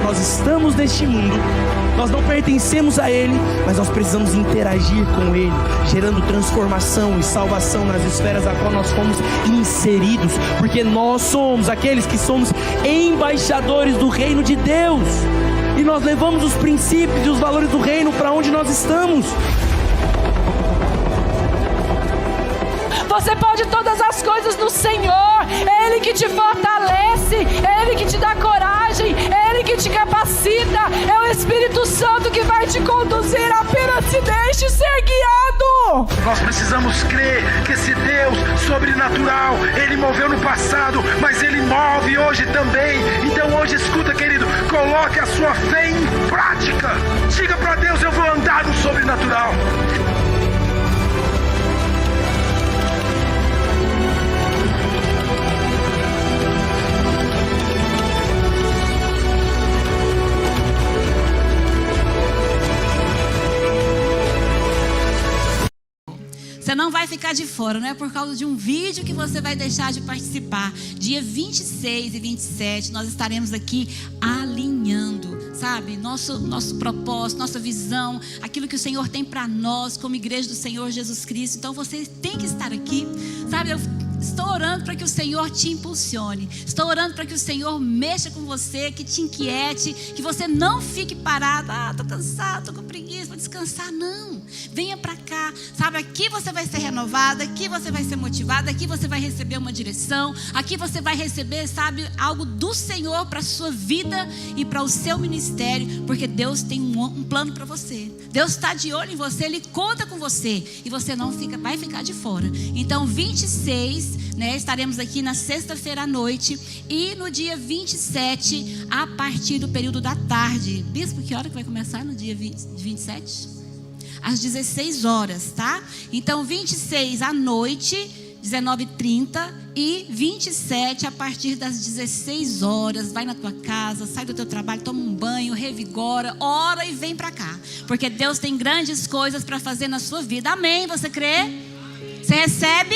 nós estamos neste mundo, nós não pertencemos a Ele, mas nós precisamos interagir com Ele, gerando transformação e salvação nas esferas a qual nós fomos inseridos, porque nós somos aqueles que somos embaixadores do reino de Deus, e nós levamos os princípios e os valores do reino para onde nós estamos. Você pode todas as coisas no Senhor. É Ele que te fortalece, é Ele que te dá coragem, é Ele que te capacita. É o Espírito Santo que vai te conduzir. Apenas se deixe ser guiado. Nós precisamos crer que esse Deus sobrenatural, Ele moveu no passado, mas Ele move hoje também. Então hoje, escuta, querido, coloque a sua fé em prática. Diga para Deus: eu vou andar no sobrenatural. Você não vai ficar de fora, não é por causa de um vídeo que você vai deixar de participar. Dia 26 e 27 nós estaremos aqui alinhando, sabe? Nosso propósito, nossa visão, aquilo que o Senhor tem para nós como igreja do Senhor Jesus Cristo. Então você tem que estar aqui, sabe? Eu estou orando para que o Senhor te impulsione. Estou orando para que o Senhor mexa com você, que te inquiete, que você não fique parado. Estou cansado, estou com preguiça, vou descansar. Não, venha para cá, sabe? Aqui você vai ser renovada, aqui você vai ser motivada, aqui você vai receber uma direção, aqui você vai receber, sabe, algo do Senhor para a sua vida e para o seu ministério, porque Deus tem um plano para você. Deus está de olho em você, Ele conta com você e você não vai ficar de fora. Então 26, estaremos aqui na sexta-feira à noite e no dia 27 a partir do período da tarde. Bispo, que hora que vai começar no dia 27? Às 16 horas, tá? Então 26 à noite, 19h30, e 27 a partir das 16 horas. Vai na tua casa, sai do teu trabalho, toma um banho, revigora, ora e vem pra cá, porque Deus tem grandes coisas para fazer na sua vida. Amém? Você crê? Você recebe?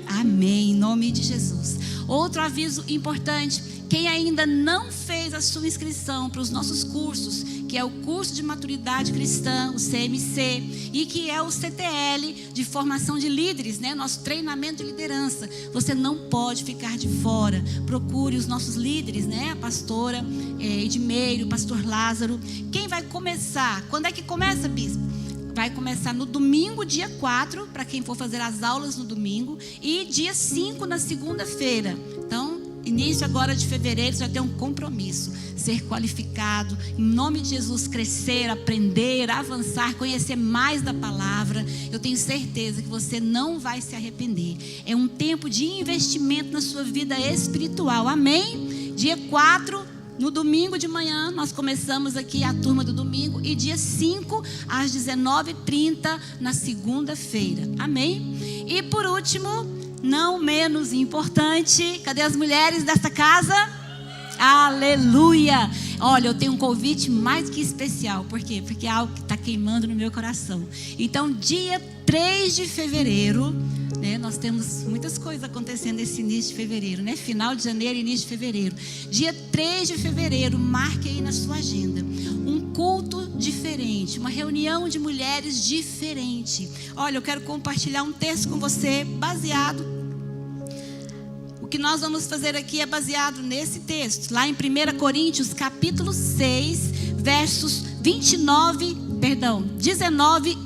Amém, em nome de Jesus. Outro aviso importante: quem ainda não fez a sua inscrição para os nossos cursos, que é o curso de maturidade cristã, o CMC, e que é o CTL de formação de líderes, nosso treinamento de liderança, você não pode ficar de fora. Procure os nossos líderes, a pastora Edmeiro, o pastor Lázaro. Quem vai começar? Quando é que começa, bispo? Vai começar no domingo, dia 4, para quem for fazer as aulas no domingo, e dia 5 na segunda-feira. Então, início agora de fevereiro, você vai ter um compromisso: ser qualificado, em nome de Jesus, crescer, aprender, avançar, conhecer mais da palavra. Eu tenho certeza que você não vai se arrepender. É um tempo de investimento na sua vida espiritual. Amém? Dia 4, no domingo de manhã, nós começamos aqui a turma do domingo, e dia 5 às 19h30 na segunda-feira. Amém? E por último, não menos importante, cadê as mulheres desta casa? Aleluia! Olha, eu tenho um convite mais que especial. Por quê? Porque é algo que está queimando no meu coração. Então, dia 3 de fevereiro, nós temos muitas coisas acontecendo nesse início de fevereiro, final de janeiro e início de fevereiro. Dia 3 de fevereiro, marque aí na sua agenda um culto diferente, uma reunião de mulheres diferente. Olha, eu quero compartilhar um texto com você baseado. O que nós vamos fazer aqui é baseado nesse texto, lá em 1 Coríntios capítulo 6, versos 19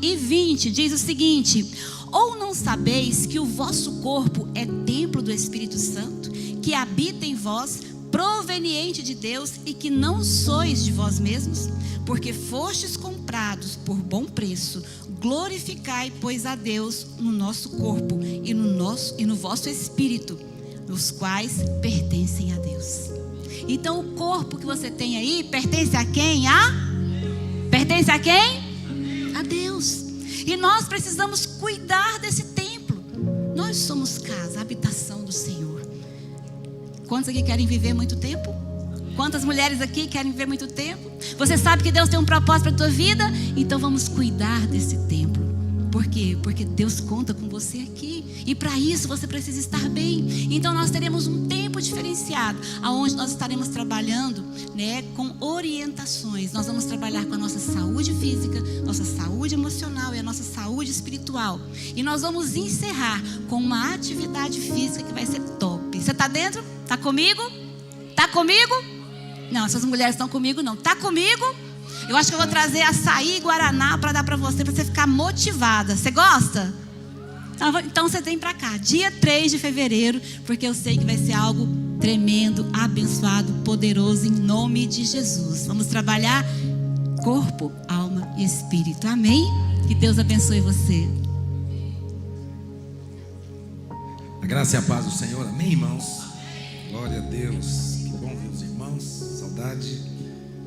e 20, diz o seguinte: ou não sabeis que o vosso corpo é templo do Espírito Santo, que habita em vós, proveniente de Deus, e que não sois de vós mesmos? Porque fostes comprados por bom preço. Glorificai, pois, a Deus no nosso corpo e no vosso espírito, os quais pertencem a Deus. Então o corpo que você tem aí pertence a quem? Pertence a quem? A Deus. E nós precisamos cuidar desse templo. Nós somos casa, habitação do Senhor. Quantos aqui querem viver muito tempo? Quantas mulheres aqui querem viver muito tempo? Você sabe que Deus tem um propósito para a tua vida? Então vamos cuidar desse templo. Por quê? Porque Deus conta com você aqui. E para isso você precisa estar bem. Então nós teremos um tempo diferenciado, aonde nós estaremos trabalhando, né, com orientações. Nós vamos trabalhar com a nossa saúde física, nossa saúde emocional e a nossa saúde espiritual. E nós vamos encerrar com uma atividade física que vai ser top. Você está dentro? Está comigo? Está comigo? Não, essas mulheres estão comigo não. Está comigo? Eu acho que eu vou trazer açaí e guaraná para dar para você ficar motivada. Você gosta? Então você vem para cá, dia 3 de fevereiro, porque eu sei que vai ser algo tremendo, abençoado, poderoso, em nome de Jesus. Vamos trabalhar corpo, alma e espírito. Amém? Que Deus abençoe você. A graça e a paz do Senhor. Amém, irmãos? Glória a Deus. Que bom ver os irmãos. Saudade.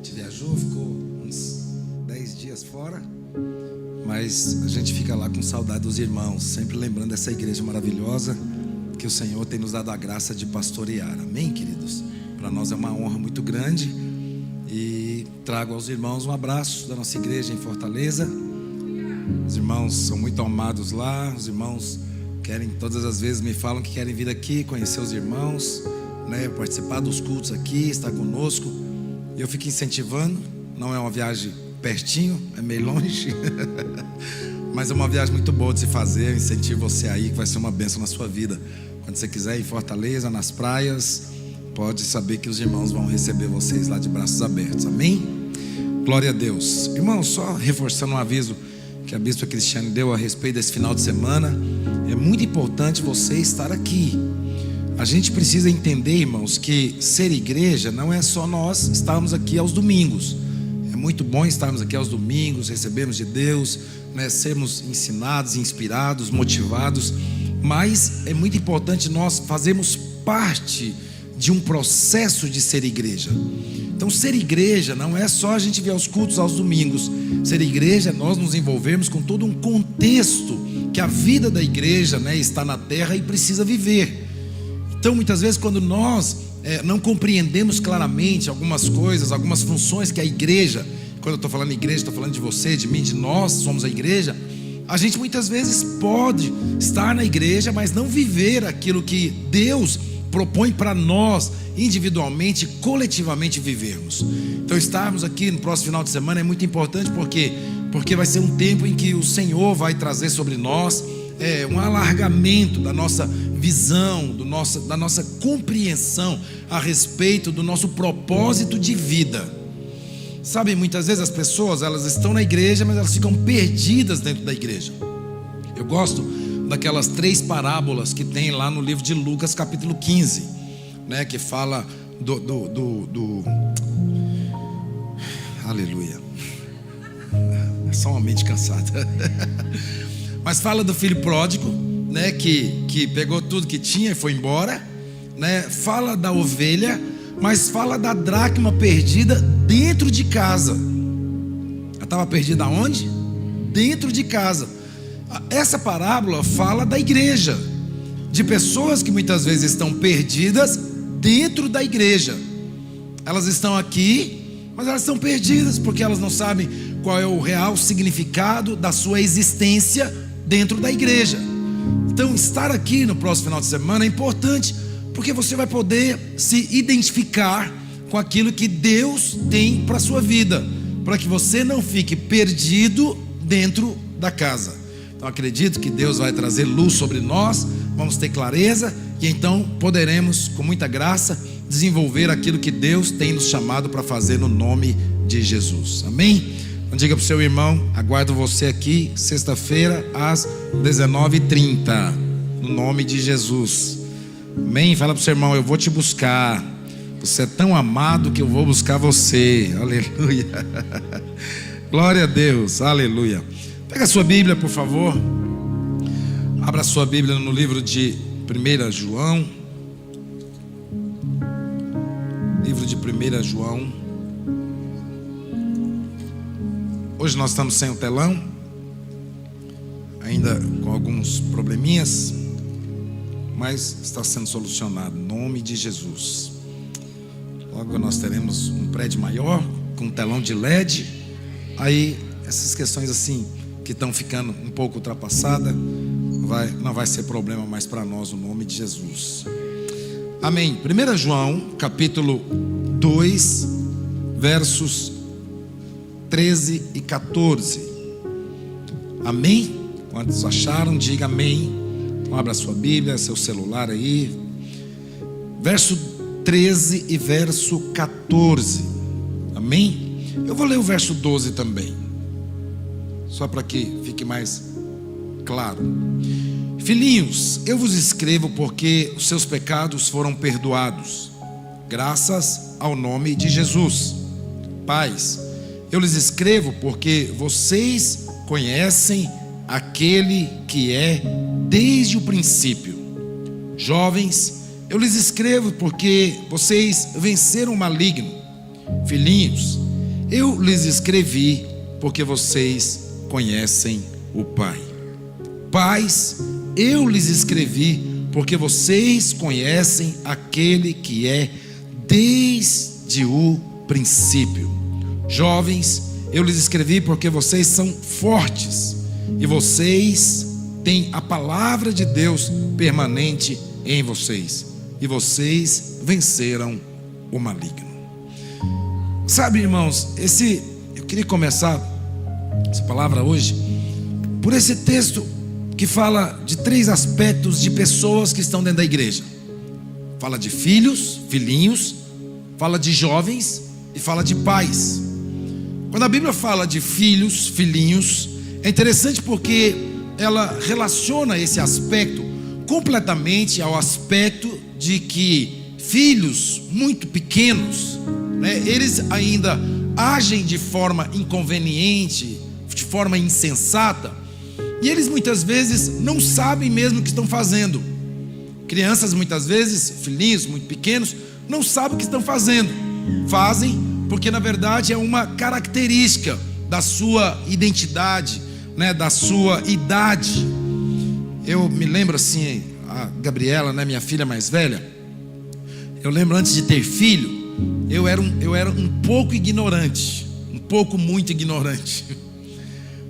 Te viajou, ficou uns 10 dias fora, mas a gente fica lá com saudade dos irmãos, sempre lembrando dessa igreja maravilhosa que o Senhor tem nos dado a graça de pastorear. Amém, queridos? Para nós é uma honra muito grande. E trago aos irmãos um abraço da nossa igreja em Fortaleza. Os irmãos são muito amados lá. Os irmãos querem, todas as vezes me falam que querem vir aqui conhecer os irmãos, né, participar dos cultos aqui, estar conosco. E eu fico incentivando. Não é uma viagem pertinho, é meio longe mas é uma viagem muito boa de se fazer. Eu incentivo você aí, que vai ser uma bênção na sua vida. Quando você quiser ir em Fortaleza, nas praias, pode saber que os irmãos vão receber vocês lá de braços abertos. Amém? Glória a Deus. Irmãos, só reforçando um aviso que a bispa Cristiane deu a respeito desse final de semana. É muito importante você estar aqui. A gente precisa entender, irmãos, que ser igreja não é só nós estarmos aqui aos domingos. É muito bom estarmos aqui aos domingos, recebermos de Deus, né, sermos ensinados, inspirados, motivados. Mas é muito importante nós fazermos parte de um processo de ser igreja. Então, ser igreja não é só a gente vir aos cultos aos domingos. Ser igreja é nós nos envolvermos com todo um contexto que a vida da igreja, né, está na terra e precisa viver. Então, muitas vezes, quando nós não compreendemos claramente algumas coisas, algumas funções que a igreja, quando eu estou falando igreja, estou falando de você, de mim, de nós, somos a igreja. A gente muitas vezes pode estar na igreja, mas não viver aquilo que Deus propõe para nós, individualmente, coletivamente vivermos. Então, estarmos aqui no próximo final de semana é muito importante, porque vai ser um tempo em que o Senhor vai trazer sobre nós um alargamento da nossa visão, da nossa compreensão a respeito do nosso propósito de vida. Sabe, muitas vezes as pessoas, elas estão na igreja, mas elas ficam perdidas dentro da igreja. Eu gosto daquelas 3 parábolas que tem lá no livro de Lucas, capítulo 15, né, que fala aleluia, é só uma mente cansada mas fala do filho pródigo, né, que pegou tudo que tinha e foi embora, né? Fala da ovelha, mas fala da dracma perdida dentro de casa. Ela estava perdida aonde? Dentro de casa. Essa parábola fala da igreja, de pessoas que muitas vezes estão perdidas dentro da igreja. Elas estão aqui, mas elas estão perdidas porque elas não sabem qual é o real significado da sua existência dentro da igreja. Então, estar aqui no próximo final de semana é importante, porque você vai poder se identificar com aquilo que Deus tem para a sua vida, para que você não fique perdido dentro da casa. Então, acredito que Deus vai trazer luz sobre nós, vamos ter clareza, e então poderemos, com muita graça, desenvolver aquilo que Deus tem nos chamado para fazer no nome de Jesus. Amém? Então, diga para o seu irmão: aguardo você aqui sexta-feira às 19h30, no nome de Jesus. Amém? Fala para o seu irmão: eu vou te buscar. Você é tão amado que eu vou buscar você. Aleluia. Glória a Deus. Aleluia. Pega a sua Bíblia, por favor. Abra a sua Bíblia no livro de 1 João. Livro de 1 João. Hoje nós estamos sem o telão, ainda com alguns probleminhas, mas está sendo solucionado, em nome de Jesus. Logo nós teremos um prédio maior, com um telão de LED. Aí essas questões assim, que estão ficando um pouco ultrapassadas, não vai ser problema mais para nós, no nome de Jesus. Amém. 1 João, capítulo 2, versos 13 e 14. Amém? Quantos acharam, diga amém. Então abra sua Bíblia, seu celular aí. Verso 13 e verso 14. Amém? Eu vou ler o verso 12 também, só para que fique mais claro. Filhinhos, eu vos escrevo porque os seus pecados foram perdoados, graças ao nome de Jesus. Pais, eu lhes escrevo porque vocês conhecem aquele que é desde o princípio. Jovens, eu lhes escrevo porque vocês venceram o maligno. Filhinhos, eu lhes escrevi porque vocês conhecem o Pai. Pais, eu lhes escrevi porque vocês conhecem aquele que é desde o princípio. Jovens, eu lhes escrevi porque vocês são fortes e vocês têm a palavra de Deus permanente em vocês, e vocês venceram o maligno. Sabe, irmãos, eu queria começar essa palavra hoje por esse texto que fala de 3 aspectos de pessoas que estão dentro da igreja. Fala de filhos, filhinhos, fala de jovens e fala de pais. Quando a Bíblia fala de filhos, filhinhos, é interessante porque ela relaciona esse aspecto completamente ao aspecto de que filhos muito pequenos, eles ainda agem de forma inconveniente, de forma insensata, e eles muitas vezes não sabem mesmo o que estão fazendo. Crianças muitas vezes, filhinhos muito pequenos, não sabem o que estão fazendo. Fazem porque na verdade é uma característica da sua identidade, da sua idade. Eu me lembro assim, a Gabriela, minha filha mais velha, eu lembro antes de ter filho, eu era um pouco ignorante, muito ignorante,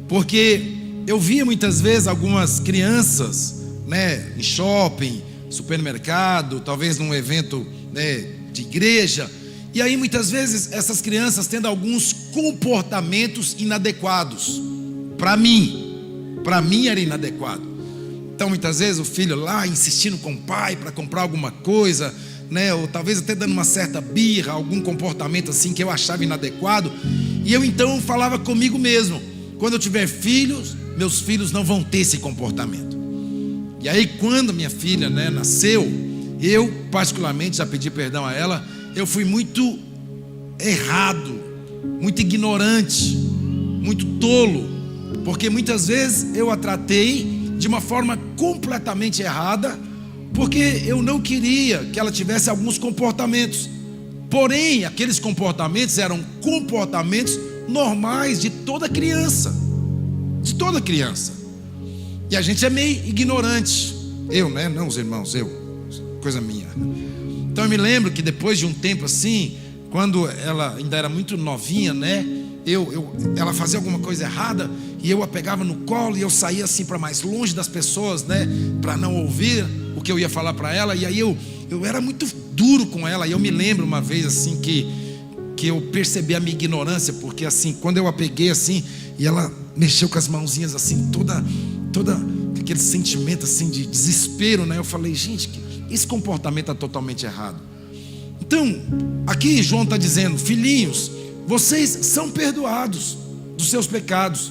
porque eu via muitas vezes algumas crianças, em shopping, supermercado, talvez num evento, de igreja, e aí muitas vezes essas crianças tendo alguns comportamentos inadequados. Para mim era inadequado. Então muitas vezes o filho lá insistindo com o pai para comprar alguma coisa, ou talvez até dando uma certa birra, algum comportamento assim que eu achava inadequado, e eu então falava comigo mesmo: quando eu tiver filhos, meus filhos não vão ter esse comportamento. E aí quando minha filha nasceu, eu particularmente, já pedi perdão a ela, eu fui muito errado, muito ignorante, muito tolo, porque muitas vezes eu a tratei de uma forma completamente errada, porque eu não queria que ela tivesse alguns comportamentos. Porém, aqueles comportamentos eram comportamentos normais de toda criança. De toda criança. E a gente é meio ignorante. Eu, não os irmãos, coisa minha. Então eu me lembro que depois de um tempo assim, quando ela ainda era muito novinha, ela fazia alguma coisa errada e eu a pegava no colo e eu saía assim para mais longe das pessoas, para não ouvir o que eu ia falar para ela. E aí eu era muito duro com ela. E eu me lembro uma vez assim que eu percebi a minha ignorância, porque assim, quando eu a peguei assim e ela mexeu com as mãozinhas assim, toda aquele sentimento assim de desespero, eu falei: gente, esse comportamento está totalmente errado. Então aqui João está dizendo: filhinhos, vocês são perdoados dos seus pecados.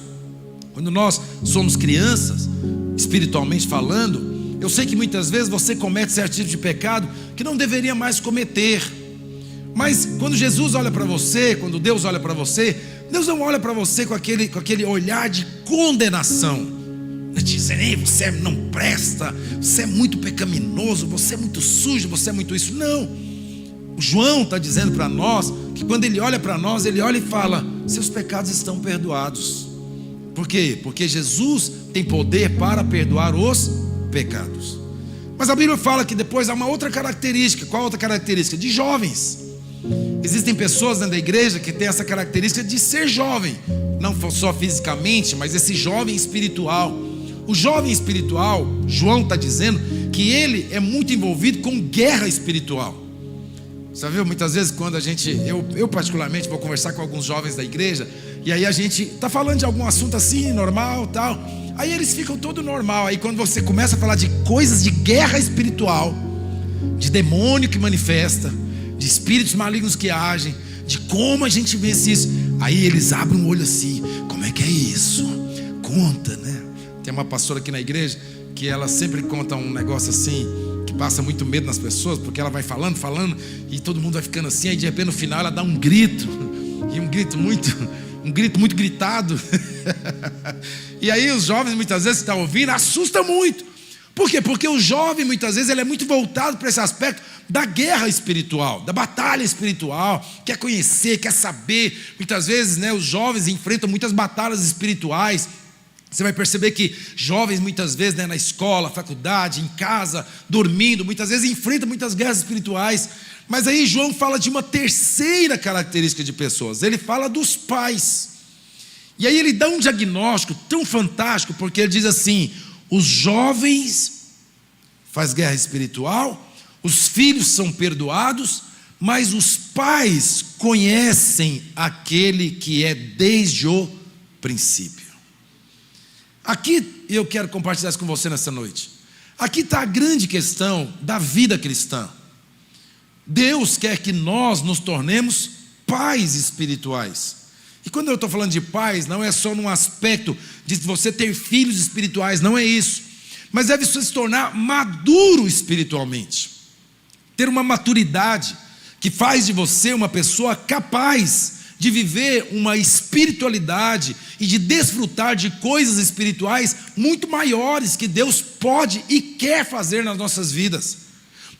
Quando nós somos crianças, espiritualmente falando, eu sei que muitas vezes você comete certo tipo de pecado que não deveria mais cometer. Mas quando Jesus olha para você, quando Deus olha para você, Deus não olha para você com aquele olhar de condenação, dizendo: ei, você não presta, você é muito pecaminoso, você é muito sujo, você é muito isso. Não, o João está dizendo para nós que quando ele olha para nós, ele olha e fala: seus pecados estão perdoados. Por quê? Porque Jesus tem poder para perdoar os pecados. Mas a Bíblia fala que depois há uma outra característica. Qual a outra característica? De jovens. Existem pessoas dentro da igreja que têm essa característica de ser jovem, não só fisicamente, mas esse jovem espiritual. O jovem espiritual, João está dizendo que ele é muito envolvido com guerra espiritual. Você viu, muitas vezes quando eu particularmente vou conversar com alguns jovens da igreja, e aí a gente está falando de algum assunto assim, normal, tal, aí eles ficam todo normal. Aí quando você começa a falar de coisas de guerra espiritual, de demônio que manifesta, de espíritos malignos que agem, de como a gente vence isso, aí eles abrem um olho assim: como é que é isso? Conta, né? Tem uma pastora aqui na igreja que ela sempre conta um negócio assim, que passa muito medo nas pessoas, porque ela vai falando, e todo mundo vai ficando assim, aí de repente no final ela dá um grito, e um grito muito gritado. E aí os jovens muitas vezes que estão ouvindo, assusta muito. Por quê? Porque o jovem muitas vezes ele é muito voltado para esse aspecto da guerra espiritual, da batalha espiritual, quer conhecer, quer saber. Muitas vezes, né, os jovens enfrentam muitas batalhas espirituais. Você vai perceber que jovens muitas vezes, né, na escola, faculdade, em casa, dormindo, muitas vezes enfrentam muitas guerras espirituais. Mas aí João fala de uma terceira característica de pessoas. Ele fala dos pais. E aí ele dá um diagnóstico tão fantástico, porque ele diz assim: os jovens fazem guerra espiritual, os filhos são perdoados, mas os pais conhecem aquele que é desde o princípio. Aqui eu quero compartilhar isso com você nessa noite. Aqui está a grande questão da vida cristã. Deus quer que nós nos tornemos pais espirituais. E quando eu estou falando de pais, não é só num aspecto de você ter filhos espirituais, não é isso. Mas deve se tornar maduro espiritualmente. Ter uma maturidade que faz de você uma pessoa capaz de viver uma espiritualidade e de desfrutar de coisas espirituais muito maiores que Deus pode e quer fazer nas nossas vidas.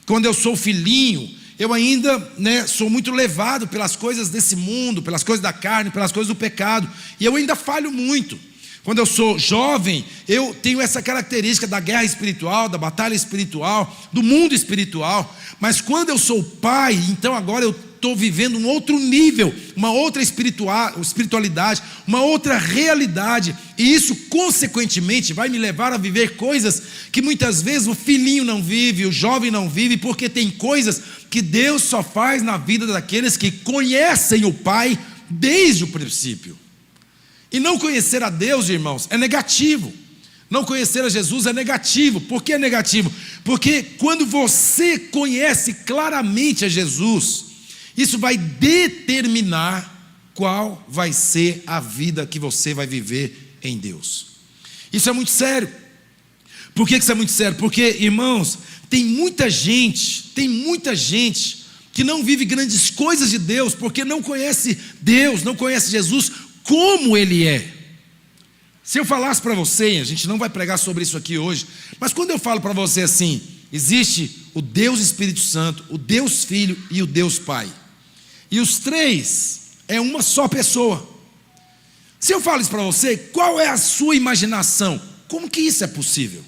Quando eu sou filhinho, eu ainda, né, sou muito levado pelas coisas desse mundo, pelas coisas da carne, pelas coisas do pecado, e eu ainda falho muito. Quando eu sou jovem, eu tenho essa característica da guerra espiritual, da batalha espiritual, do mundo espiritual. Mas quando eu sou pai, então agora eu estou vivendo um outro nível, uma outra espiritualidade, uma outra realidade. E isso, consequentemente, vai me levar a viver coisas que muitas vezes o filhinho não vive, o jovem não vive, porque tem coisas que Deus só faz na vida daqueles que conhecem o Pai desde o princípio. E não conhecer a Deus, irmãos, é negativo. Não conhecer a Jesus é negativo. Por que é negativo? Porque quando você conhece claramente a Jesus, isso vai determinar qual vai ser a vida que você vai viver em Deus. Isso é muito sério. Por que isso é muito sério? Porque, irmãos, tem muita gente que não vive grandes coisas de Deus, porque não conhece Deus, não conhece Jesus como Ele é. Se eu falasse para você, a gente não vai pregar sobre isso aqui hoje, mas quando eu falo para você assim, existe o Deus Espírito Santo, o Deus Filho e o Deus Pai, e os três é uma só pessoa. Se eu falo isso para você, qual é a sua imaginação? Como que isso é possível?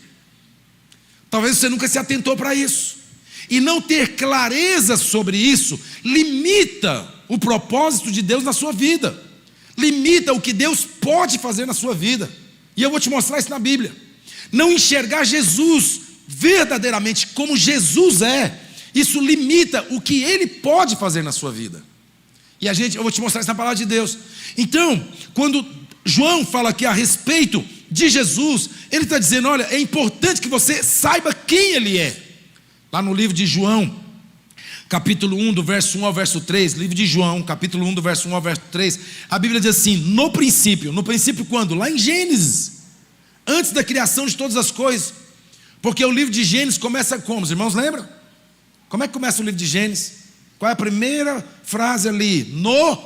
Talvez você nunca se atentou para isso, e não ter clareza sobre isso limita o propósito de Deus na sua vida, limita o que Deus pode fazer na sua vida. E eu vou te mostrar isso na Bíblia. Não enxergar Jesus verdadeiramente como Jesus é, isso limita o que Ele pode fazer na sua vida. E eu vou te mostrar isso na palavra de Deus. Então, quando João fala aqui a respeito de Jesus, ele está dizendo: olha, é importante que você saiba quem Ele é. Lá no livro de João, capítulo 1, do verso 1 ao verso 3, livro de João, capítulo 1, do verso 1 ao verso 3, a Bíblia diz assim: no princípio quando? Lá em Gênesis, antes da criação de todas as coisas, porque o livro de Gênesis começa como? Os irmãos lembram? Como é que começa o livro de Gênesis? Qual é a primeira frase ali? No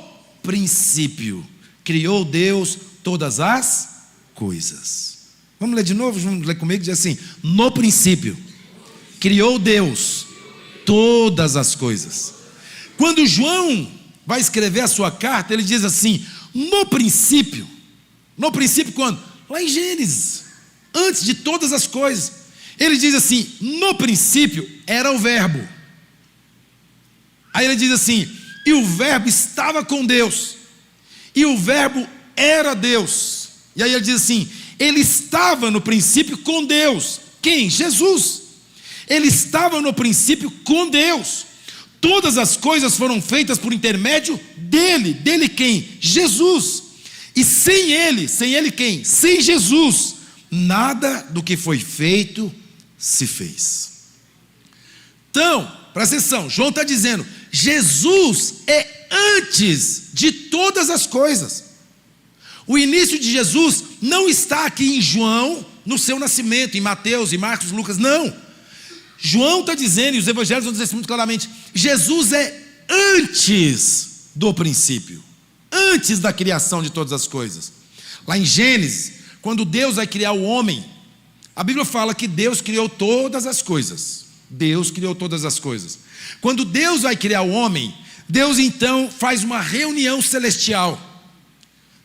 princípio, criou Deus todas as coisas. Vamos ler de novo? Vamos ler comigo? Diz assim: no princípio, criou Deus todas as coisas. Quando João vai escrever a sua carta, ele diz assim: no princípio quando? Lá em Gênesis, antes de todas as coisas, ele diz assim: no princípio era o verbo. Aí ele diz assim: e o verbo estava com Deus, e o verbo era Deus. E aí ele diz assim: ele estava no princípio com Deus. Quem? Jesus. Ele estava no princípio com Deus. Todas as coisas foram feitas por intermédio dele. Dele quem? Jesus. E sem ele quem? Sem Jesus, nada do que foi feito se fez. Então, presta atenção, João está dizendo, Jesus é antes de todas as coisas. O início de Jesus não está aqui em João, no seu nascimento, em Mateus, em Marcos, Lucas, não. João está dizendo, e os evangelhos vão dizer isso muito claramente, Jesus é antes do princípio, antes da criação de todas as coisas. Lá em Gênesis, quando Deus vai criar o homem, a Bíblia fala que Deus criou todas as coisas. Deus criou todas as coisas. Quando Deus vai criar o homem, Deus então faz uma reunião celestial.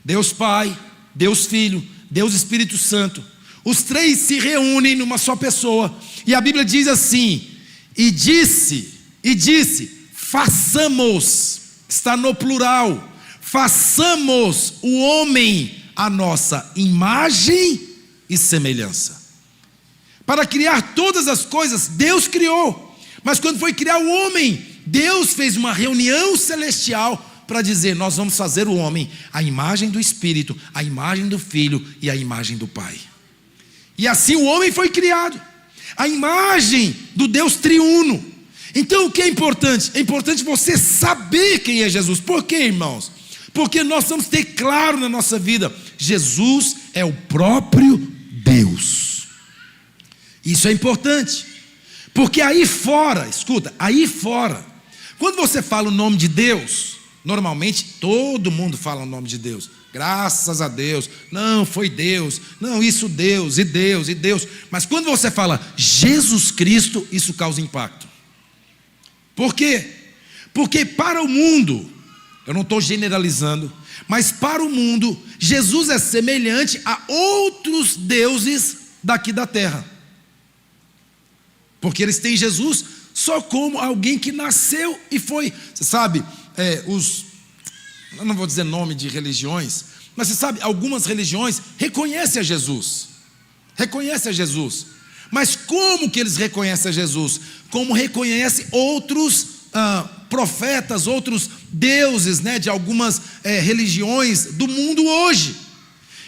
Deus Pai, Deus Filho, Deus Espírito Santo. Os três se reúnem numa só pessoa. E a Bíblia diz assim, e disse, façamos, está no plural, façamos o homem a nossa imagem e semelhança. Para criar todas as coisas, Deus criou. Mas quando foi criar o homem, Deus fez uma reunião celestial para dizer, nós vamos fazer o homem a imagem do Espírito, a imagem do Filho e a imagem do Pai. E assim o homem foi criado, a imagem do Deus triuno. Então o que é importante? É importante você saber quem é Jesus. Por quê, irmãos? Porque nós vamos ter claro na nossa vida, Jesus é o próprio Deus. Isso é importante, porque aí fora, escuta, aí fora, quando você fala o nome de Deus, normalmente todo mundo fala o nome de Deus, graças a Deus, não, foi Deus, não, isso Deus, e Deus, e Deus, mas quando você fala Jesus Cristo, isso causa impacto. Por quê? Porque para o mundo, eu não estou generalizando, mas para o mundo, Jesus é semelhante a outros deuses daqui da terra. Porque eles têm Jesus só como alguém que nasceu e foi. Você sabe, eu não vou dizer nome de religiões, mas você sabe, algumas religiões reconhecem a Jesus. Reconhecem a Jesus. Mas como que eles reconhecem a Jesus? Como reconhecem outros profetas, outros deuses, né, de algumas religiões do mundo hoje.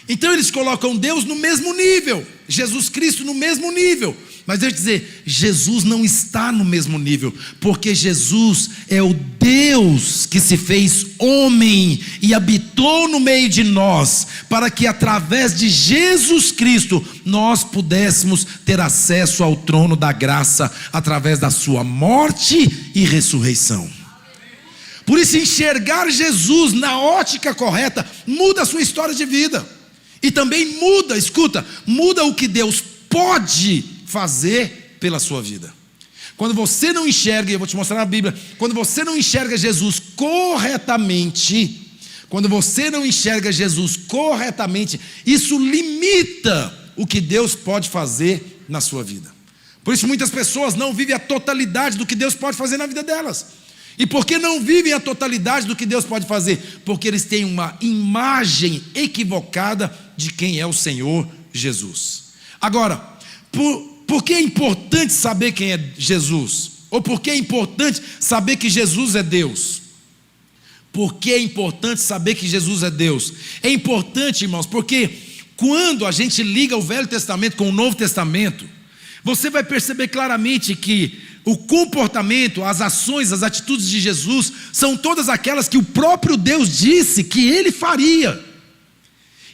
Então eles colocam Deus no mesmo nível, Jesus Cristo no mesmo nível. Mas deixa eu dizer, Jesus não está no mesmo nível, porque Jesus é o Deus que se fez homem e habitou no meio de nós, para que através de Jesus Cristo nós pudéssemos ter acesso ao trono da graça, através da sua morte e ressurreição. Por isso enxergar Jesus na ótica correta muda a sua história de vida, e também muda, escuta, muda o que Deus pode fazer pela sua vida. Quando você não enxerga, e eu vou te mostrar na Bíblia, quando você não enxerga Jesus corretamente, isso limita o que Deus pode fazer na sua vida. Por isso muitas pessoas não vivem a totalidade do que Deus pode fazer na vida delas. E por que não vivem a totalidade do que Deus pode fazer? Porque eles têm uma imagem equivocada de quem é o Senhor Jesus. Agora, por que é importante saber quem é Jesus? Ou por que é importante saber que Jesus é Deus? Por que é importante saber que Jesus é Deus? É importante, irmãos, porque quando a gente liga o Velho Testamento com o Novo Testamento, você vai perceber claramente que o comportamento, as ações, as atitudes de Jesus são todas aquelas que o próprio Deus disse que Ele faria.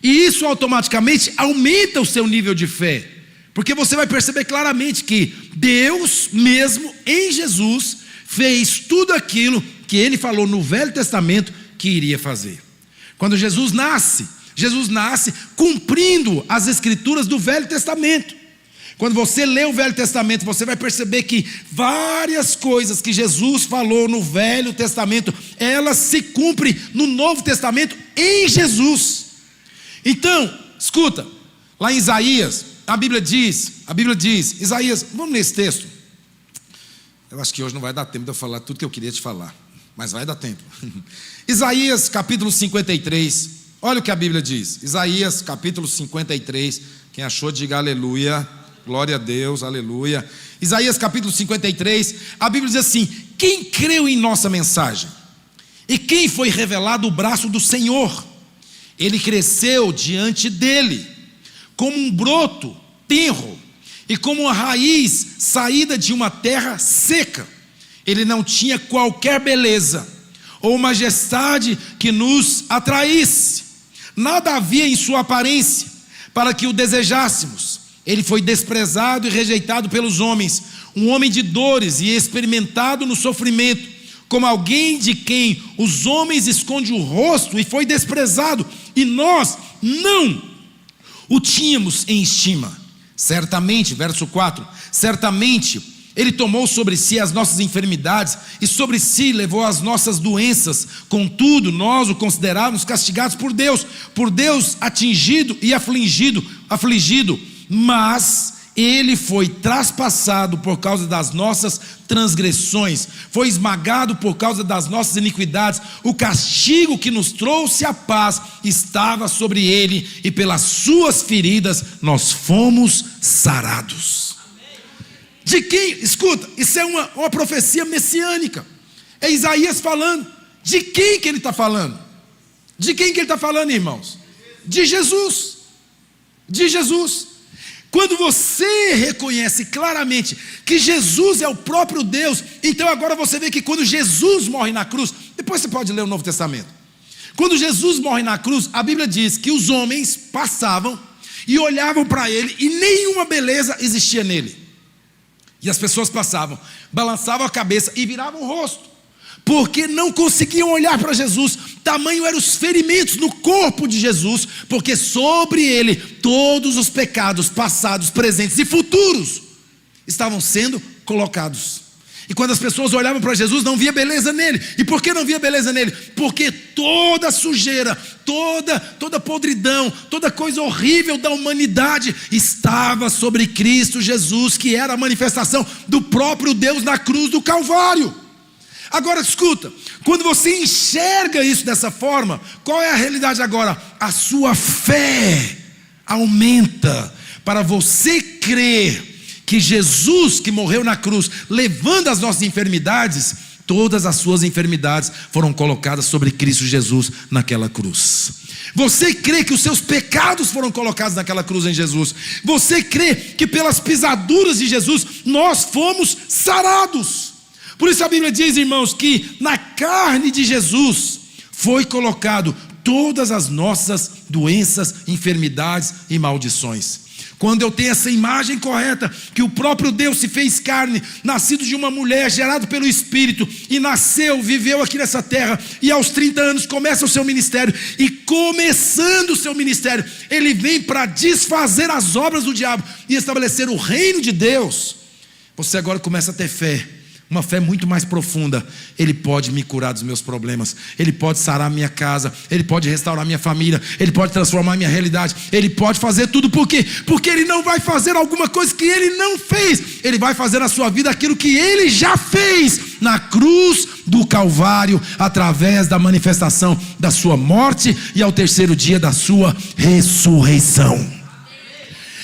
E isso automaticamente aumenta o seu nível de fé. Porque você vai perceber claramente que Deus mesmo em Jesus fez tudo aquilo que Ele falou no Velho Testamento que iria fazer. Quando Jesus nasce cumprindo as escrituras do Velho Testamento. Quando você lê o Velho Testamento, você vai perceber que várias coisas que Jesus falou no Velho Testamento, elas se cumprem no Novo Testamento em Jesus. Então, escuta, lá em Isaías, a Bíblia diz, Isaías, vamos ler esse texto. Eu acho que hoje não vai dar tempo de eu falar tudo que eu queria te falar, mas vai dar tempo. Isaías capítulo 53, Olha o que a Bíblia diz. Isaías capítulo 53. Quem achou, diga aleluia. Glória a Deus, aleluia. Isaías capítulo 53. A Bíblia diz assim: quem creu em nossa mensagem? E quem foi revelado o braço do Senhor? Ele cresceu diante dele, como um broto tenro, e como uma raiz saída de uma terra seca. Ele não tinha qualquer beleza ou majestade que nos atraísse. Nada havia em sua aparência para que o desejássemos. Ele foi desprezado e rejeitado pelos homens, um homem de dores e experimentado no sofrimento, como alguém de quem os homens escondem o rosto, e foi desprezado, e nós não o tínhamos em estima. Certamente, verso 4, certamente Ele tomou sobre si as nossas enfermidades, e sobre si levou as nossas doenças. Contudo, nós o considerávamos castigados por Deus atingido e afligido, mas Ele foi traspassado por causa das nossas transgressões, foi esmagado por causa das nossas iniquidades. O castigo que nos trouxe a paz estava sobre Ele, e pelas suas feridas nós fomos sarados. De quem? Escuta, isso é uma profecia messiânica. É Isaías falando. De quem que ele está falando? De quem que ele está falando, irmãos? De Jesus. De Jesus. Quando você reconhece claramente que Jesus é o próprio Deus, então agora você vê que quando Jesus morre na cruz, depois você pode ler o Novo Testamento. Quando Jesus morre na cruz, a Bíblia diz que os homens passavam e olhavam para ele, e nenhuma beleza existia nele. E as pessoas passavam, balançavam a cabeça e viravam o rosto, porque não conseguiam olhar para Jesus. Tamanho eram os ferimentos no corpo de Jesus, porque sobre ele todos os pecados passados, presentes e futuros estavam sendo colocados. E quando as pessoas olhavam para Jesus, não via beleza nele. E por que não via beleza nele? Porque toda sujeira, toda podridão, toda coisa horrível da humanidade estava sobre Cristo Jesus, que era a manifestação do próprio Deus na cruz do Calvário. Agora escuta, quando você enxerga isso dessa forma, qual é a realidade agora? A sua fé aumenta para você crer que Jesus, que morreu na cruz, levando as nossas enfermidades, todas as suas enfermidades foram colocadas sobre Cristo Jesus naquela cruz. Você crê que os seus pecados foram colocados naquela cruz em Jesus. Você crê que pelas pisaduras de Jesus nós fomos sarados. Por isso a Bíblia diz, irmãos, que na carne de Jesus foi colocado todas as nossas doenças, enfermidades e maldições. Quando eu tenho essa imagem correta, que o próprio Deus se fez carne, nascido de uma mulher, gerado pelo Espírito, e nasceu, viveu aqui nessa terra, e aos 30 anos começa o seu ministério, e começando o seu ministério, ele vem para desfazer as obras do diabo e estabelecer o reino de Deus. Você agora começa a ter fé, uma fé muito mais profunda. Ele pode me curar dos meus problemas, Ele pode sarar minha casa, Ele pode restaurar minha família, Ele pode transformar minha realidade, Ele pode fazer tudo. Por quê? Porque Ele não vai fazer alguma coisa que Ele não fez. Ele vai fazer na sua vida aquilo que Ele já fez na cruz do Calvário, através da manifestação da sua morte e ao terceiro dia da sua ressurreição.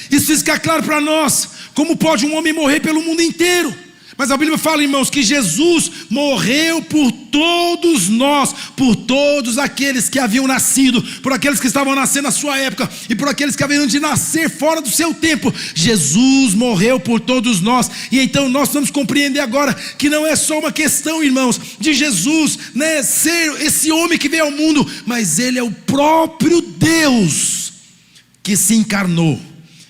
Isso fica claro para nós. Como pode um homem morrer pelo mundo inteiro? Mas a Bíblia fala, irmãos, que Jesus morreu por todos nós, por todos aqueles que haviam nascido, por aqueles que estavam nascendo na sua época e por aqueles que haviam de nascer fora do seu tempo. Jesus morreu por todos nós. E então nós vamos compreender agora que não é só uma questão, irmãos, de Jesus, né, ser esse homem que veio ao mundo, mas Ele é o próprio Deus que se encarnou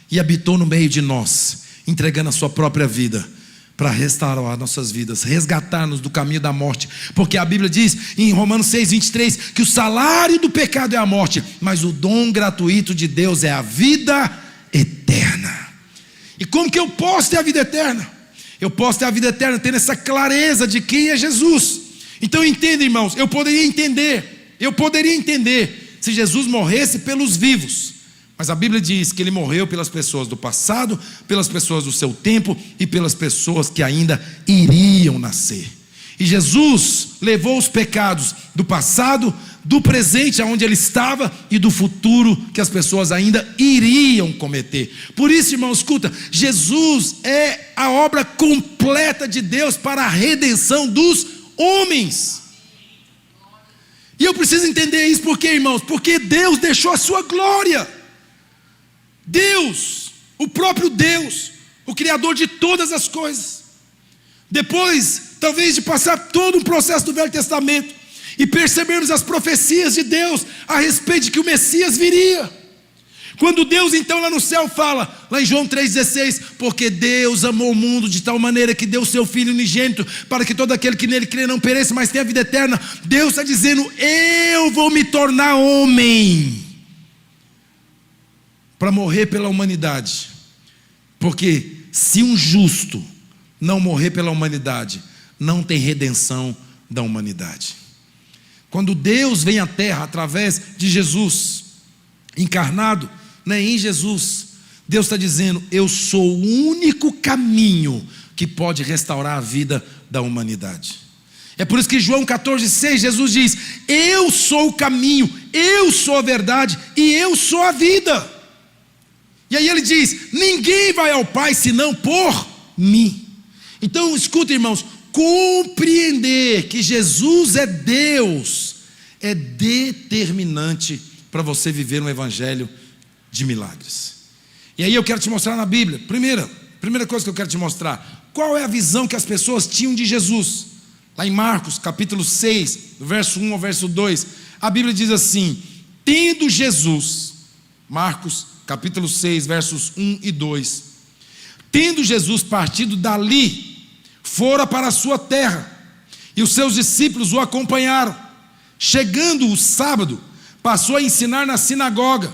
e habitou no meio de nós, entregando a sua própria vida para restaurar nossas vidas, resgatar-nos do caminho da morte. Porque a Bíblia diz em Romanos 6:23 que o salário do pecado é a morte, mas o dom gratuito de Deus é a vida eterna. E como que eu posso ter a vida eterna? Eu posso ter a vida eterna tendo essa clareza de quem é Jesus. Então entenda, irmãos, eu poderia entender se Jesus morresse pelos vivos. Mas a Bíblia diz que Ele morreu pelas pessoas do passado, pelas pessoas do seu tempo e pelas pessoas que ainda iriam nascer. E Jesus levou os pecados do passado, do presente aonde ele estava e do futuro que as pessoas ainda iriam cometer. Por isso, irmão, escuta, Jesus é a obra completa de Deus para a redenção dos homens. E eu preciso entender isso porque, irmãos, porque Deus deixou a sua glória. Deus, o próprio Deus, o Criador de todas as coisas, depois, talvez de passar todo um processo do Velho Testamento e percebermos as profecias de Deus a respeito de que o Messias viria, quando Deus então lá no céu fala, lá em João 3,16, porque Deus amou o mundo de tal maneira que deu o seu Filho unigênito, para que todo aquele que nele crê não pereça, mas tenha a vida eterna. Deus está dizendo, eu vou me tornar homem, para morrer pela humanidade, porque se um justo não morrer pela humanidade, não tem redenção da humanidade. Quando Deus vem à terra através de Jesus encarnado, em Jesus, Deus está dizendo, eu sou o único caminho que pode restaurar a vida da humanidade. É por isso que João 14,6, Jesus diz, eu sou o caminho, eu sou a verdade e eu sou a vida. E aí ele diz, ninguém vai ao Pai senão por mim. Então escuta, irmãos, compreender que Jesus é Deus é determinante para você viver um evangelho de milagres. E aí eu quero te mostrar na Bíblia, primeira coisa que eu quero te mostrar, qual é a visão que as pessoas tinham de Jesus. Lá em Marcos capítulo 6, do verso 1 ao verso 2, a Bíblia diz assim, tendo Jesus, Marcos capítulo 6, versos 1 e 2, tendo Jesus partido dali, fora para a sua terra, e os seus discípulos o acompanharam. Chegando o sábado, passou a ensinar na sinagoga,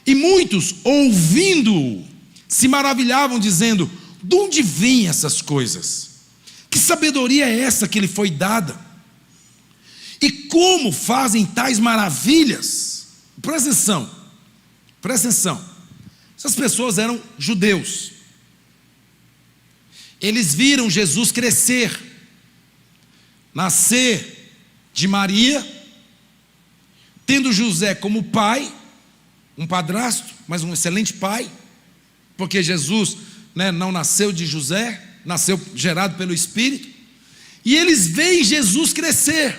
e muitos, ouvindo-o, se maravilhavam, dizendo, de onde vêm essas coisas? Que sabedoria é essa que lhe foi dada? E como fazem tais maravilhas? Presta atenção, essas pessoas eram judeus, eles viram Jesus crescer, nascer de Maria, tendo José como pai, um padrasto, mas um excelente pai, porque Jesus não nasceu de José, nasceu gerado pelo Espírito, e eles veem Jesus crescer.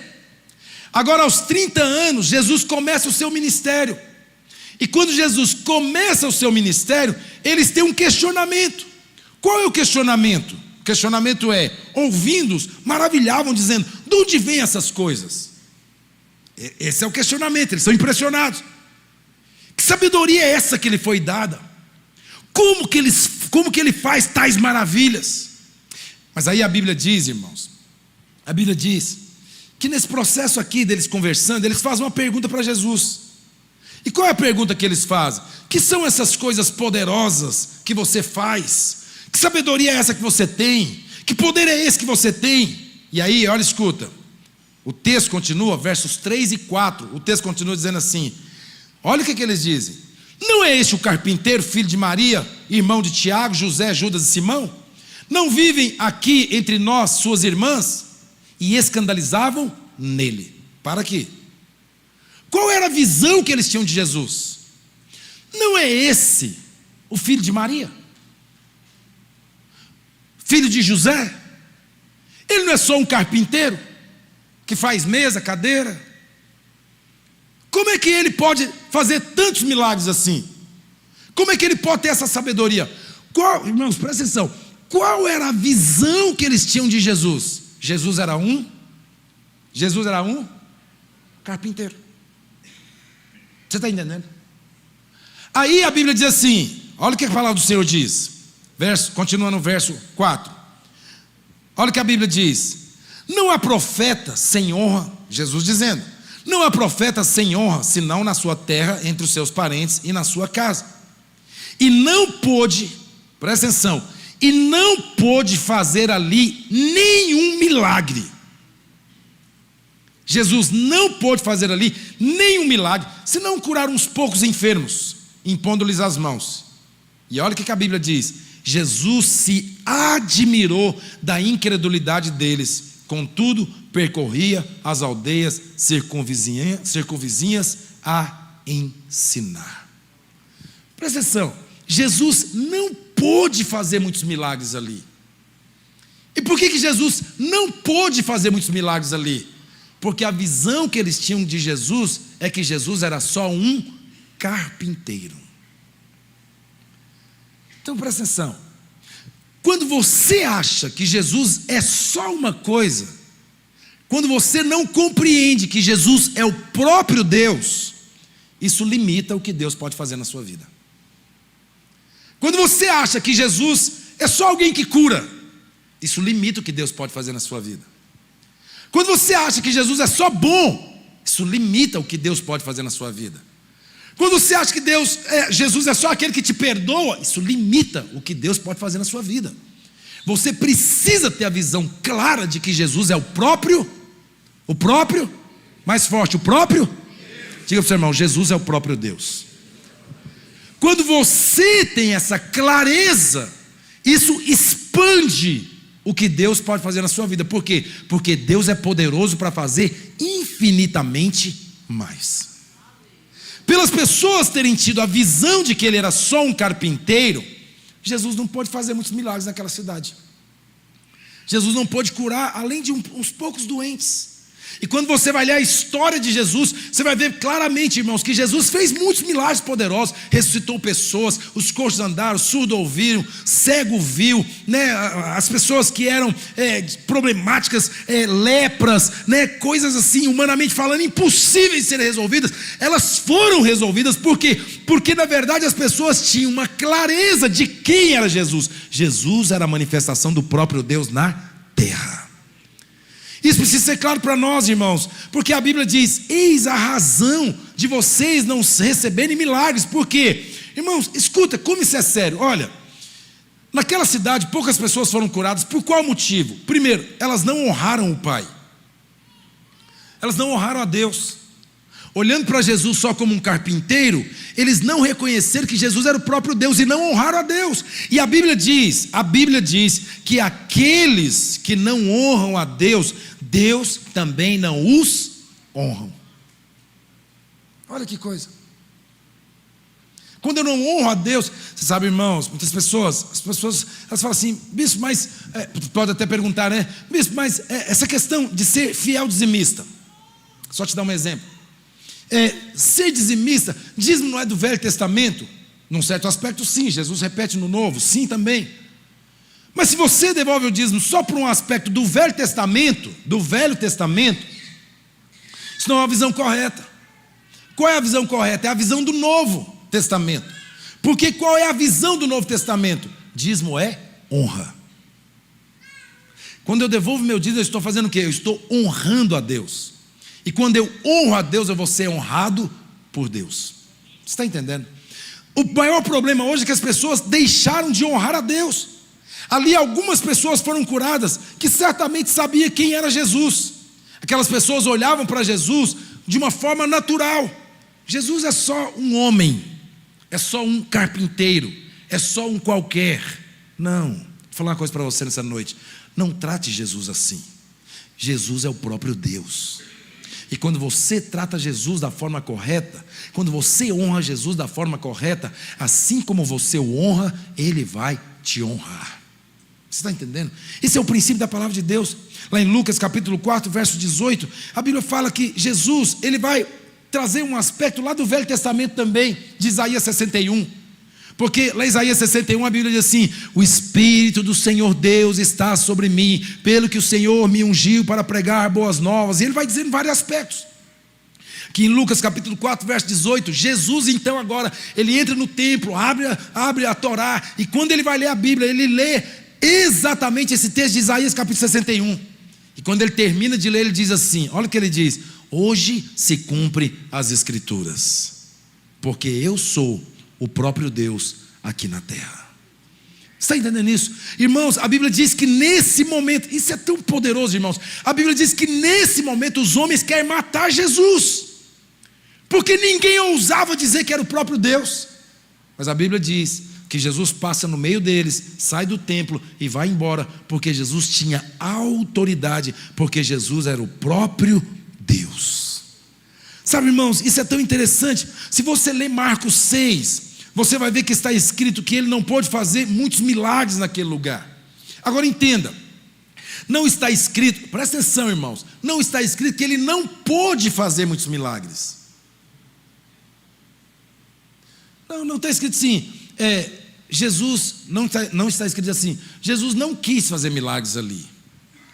Agora aos 30 anos, Jesus começa o seu ministério, e quando Jesus começa o seu ministério, eles têm um questionamento. Qual é o questionamento? O questionamento é, ouvindo-os, maravilhavam, dizendo, de onde vêm essas coisas? Esse é o questionamento, eles são impressionados. Que sabedoria é essa que lhe foi dada? Como que ele faz tais maravilhas? Mas aí a Bíblia diz, irmãos, a Bíblia diz que nesse processo aqui deles conversando, eles fazem uma pergunta para Jesus. E qual é a pergunta que eles fazem? Que são essas coisas poderosas que você faz? Que sabedoria é essa que você tem? Que poder é esse que você tem? E aí, olha, escuta, o texto continua, versos 3 e 4, o texto continua dizendo assim, olha o que eles dizem, não é este o carpinteiro, filho de Maria, irmão de Tiago, José, Judas e Simão? Não vivem aqui entre nós suas irmãs? E escandalizavam nele. Para aqui. Qual era a visão que eles tinham de Jesus? Não é esse o filho de Maria? Filho de José? Ele não é só um carpinteiro que faz mesa, cadeira? Como é que ele pode fazer tantos milagres assim? Como é que ele pode ter essa sabedoria? Irmãos, presta atenção. Qual era a visão que eles tinham de Jesus? Jesus era um carpinteiro. Você está entendendo? Aí a Bíblia diz assim, olha o que a palavra do Senhor diz, continua no verso 4, olha o que a Bíblia diz, não há profeta sem honra, Jesus dizendo, não há profeta sem honra, senão na sua terra, entre os seus parentes e na sua casa, e não pôde, presta atenção, e não pôde fazer ali nenhum milagre. Jesus não pôde fazer ali nenhum milagre, senão curar uns poucos enfermos, impondo-lhes as mãos. E olha o que a Bíblia diz, Jesus se admirou da incredulidade deles Contudo, percorria as aldeias circunvizinhas a ensinar. Presta atenção, Jesus não pôde fazer muitos milagres ali. E por que Jesus não pôde fazer muitos milagres ali? Porque a visão que eles tinham de Jesus é que Jesus era só um carpinteiro. Então presta atenção, quando você acha que Jesus é só uma coisa, quando você não compreende que Jesus é o próprio Deus, isso limita o que Deus pode fazer na sua vida. Quando você acha que Jesus é só alguém que cura, isso limita o que Deus pode fazer na sua vida. Quando você acha que Jesus é só bom, isso limita o que Deus pode fazer na sua vida. Quando você acha que Jesus é só aquele que te perdoa, isso limita o que Deus pode fazer na sua vida. Você precisa ter a visão clara de que Jesus é o próprio, mais forte, o próprio. Diga para o seu irmão, Jesus é o próprio Deus. Quando você tem essa clareza, isso expande o que Deus pode fazer na sua vida. Por quê? Porque Deus é poderoso para fazer infinitamente mais. Pelas pessoas terem tido a visão de que ele era só um carpinteiro, Jesus não pôde fazer muitos milagres naquela cidade. Jesus não pôde curar, além de uns poucos doentes. E quando você vai ler a história de Jesus, você vai ver claramente, irmãos, que Jesus fez muitos milagres poderosos, ressuscitou pessoas, os coxos andaram, surdo ouviram, cego viu, né? As pessoas que eram problemáticas, lepras, né? Coisas assim, humanamente falando, impossíveis de serem resolvidas, elas foram resolvidas. Por quê? Porque na verdade as pessoas tinham uma clareza de quem era Jesus. Jesus era a manifestação do próprio Deus na terra. Isso precisa ser claro para nós, irmãos, porque a Bíblia diz: eis a razão de vocês não receberem milagres. Por quê? Irmãos, escuta, como isso é sério. Olha, naquela cidade poucas pessoas foram curadas. Por qual motivo? Primeiro, elas não honraram o Pai, elas não honraram a Deus. Olhando para Jesus só como um carpinteiro, eles não reconheceram que Jesus era o próprio Deus e não honraram a Deus. E a Bíblia diz que aqueles que não honram a Deus, Deus também não os honra. Olha que coisa. Quando eu não honro a Deus, você sabe, irmãos, muitas pessoas, as pessoas, elas falam assim: bispo, mas, pode até perguntar, né? Bispo, mas essa questão de ser fiel dizimista, só te dar um exemplo. Ser dizimista, dízimo não é do Velho Testamento? Num certo aspecto sim, Jesus repete no Novo, sim também. Mas se você devolve o dízimo só por um aspecto do Velho Testamento, isso não é uma visão correta. Qual é a visão correta? É a visão do Novo Testamento. Porque qual é a visão do Novo Testamento? Dízimo é honra. Quando eu devolvo meu dízimo, eu estou fazendo o quê? Eu estou honrando a Deus. E quando eu honro a Deus, eu vou ser honrado por Deus. Você está entendendo? O maior problema hoje é que as pessoas deixaram de honrar a Deus. Ali algumas pessoas foram curadas que certamente sabiam quem era Jesus. Aquelas pessoas olhavam para Jesus de uma forma natural. Jesus é só um homem, é só um carpinteiro, é só um qualquer. Não, vou falar uma coisa para você nessa noite: não trate Jesus assim. Jesus é o próprio Deus. E quando você trata Jesus da forma correta, quando você honra Jesus da forma correta, assim como você o honra, Ele vai te honrar. Você está entendendo? Esse é o princípio da palavra de Deus. Lá em Lucas capítulo 4, verso 18, a Bíblia fala que Jesus, Ele vai trazer um aspecto lá do Velho Testamento também, de Isaías 61. Porque lá em Isaías 61 a Bíblia diz assim: o Espírito do Senhor Deus está sobre mim, pelo que o Senhor me ungiu para pregar boas novas. E ele vai dizendo vários aspectos. Que em Lucas capítulo 4, verso 18, Jesus então agora, ele entra no templo, abre a Torá, e quando ele vai ler a Bíblia, ele lê exatamente esse texto de Isaías capítulo 61. E quando ele termina de ler, ele diz assim, olha o que ele diz: hoje se cumpre as Escrituras, porque eu sou o próprio Deus aqui na terra. Está entendendo isso? Irmãos, a Bíblia diz que nesse momento, isso é tão poderoso, irmãos, a Bíblia diz que nesse momento os homens querem matar Jesus, porque ninguém ousava dizer que era o próprio Deus. Mas a Bíblia diz que Jesus passa no meio deles, sai do templo e vai embora, porque Jesus tinha autoridade, porque Jesus era o próprio Deus. Sabe, irmãos, isso é tão interessante. Se você ler Marcos 6, você vai ver que está escrito que ele não pôde fazer muitos milagres naquele lugar. Agora entenda, não está escrito, presta atenção, irmãos, não está escrito que ele não pôde fazer muitos milagres. Não está escrito assim, Jesus, não está escrito assim, Jesus não quis fazer milagres ali.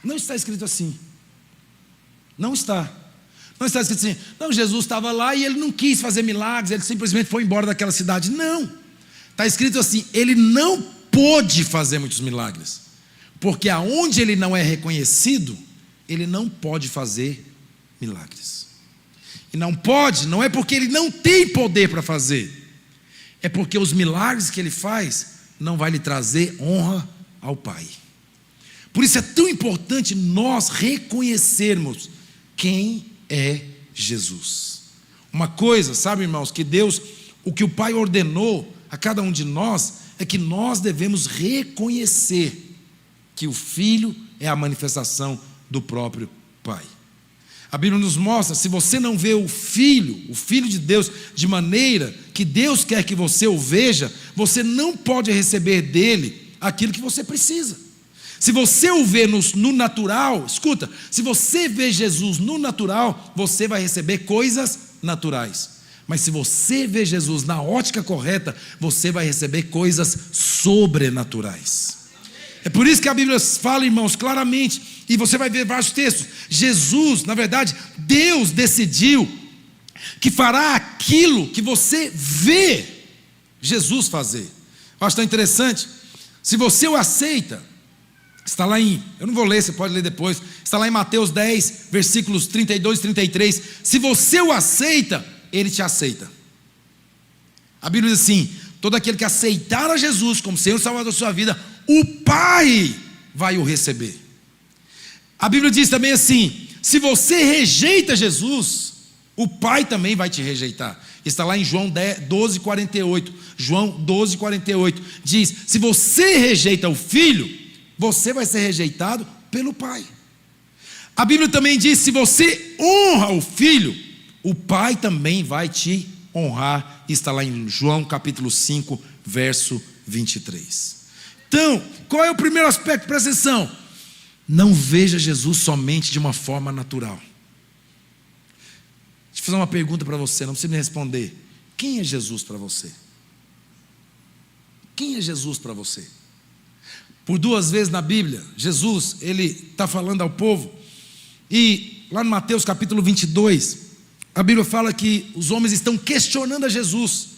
Não está escrito assim. Não está escrito assim, não, Jesus estava lá e ele não quis fazer milagres, ele simplesmente foi embora daquela cidade. Não, está escrito assim, ele não pôde fazer muitos milagres, porque aonde ele não é reconhecido, ele não pode fazer milagres. E não é porque ele não tem poder para fazer, é porque os milagres que ele faz não vai lhe trazer honra ao Pai. Por isso é tão importante nós reconhecermos quem é Jesus. Uma coisa, sabe, irmãos, que Deus, o que o Pai ordenou a cada um de nós, é que nós devemos reconhecer que o Filho é a manifestação do próprio Pai. A Bíblia nos mostra, se você não vê o Filho de Deus, de maneira que Deus quer que você o veja, você não pode receber dele aquilo que você precisa. Se você o vê no natural, escuta, se você vê Jesus no natural, você vai receber coisas naturais. Mas se você vê Jesus na ótica correta, você vai receber coisas sobrenaturais. É por isso que a Bíblia fala, irmãos, claramente, e você vai ver vários textos. Jesus, na verdade, Deus decidiu que fará aquilo que você vê Jesus fazer. Eu acho tão interessante. Se você o aceita, está lá eu não vou ler, você pode ler depois, está lá em Mateus 10, versículos 32 e 33. Se você o aceita, ele te aceita. A Bíblia diz assim: todo aquele que aceitar a Jesus como Senhor e Salvador da sua vida, o Pai vai o receber. A Bíblia diz também assim: se você rejeita Jesus, o Pai também vai te rejeitar. Está lá em João 12, 48. João 12, 48 diz: se você rejeita o Filho, você vai ser rejeitado pelo Pai. A Bíblia também diz: se você honra o Filho, o Pai também vai te honrar. Está lá em João capítulo 5, verso 23. Então, qual é o primeiro aspecto? Presta atenção. Não veja Jesus somente de uma forma natural. Deixa eu fazer uma pergunta para você, não precisa me responder. Quem é Jesus para você? Quem é Jesus para você? Por 2 vezes na Bíblia, Jesus, ele está falando ao povo, e lá no Mateus capítulo 22, a Bíblia fala que os homens estão questionando a Jesus.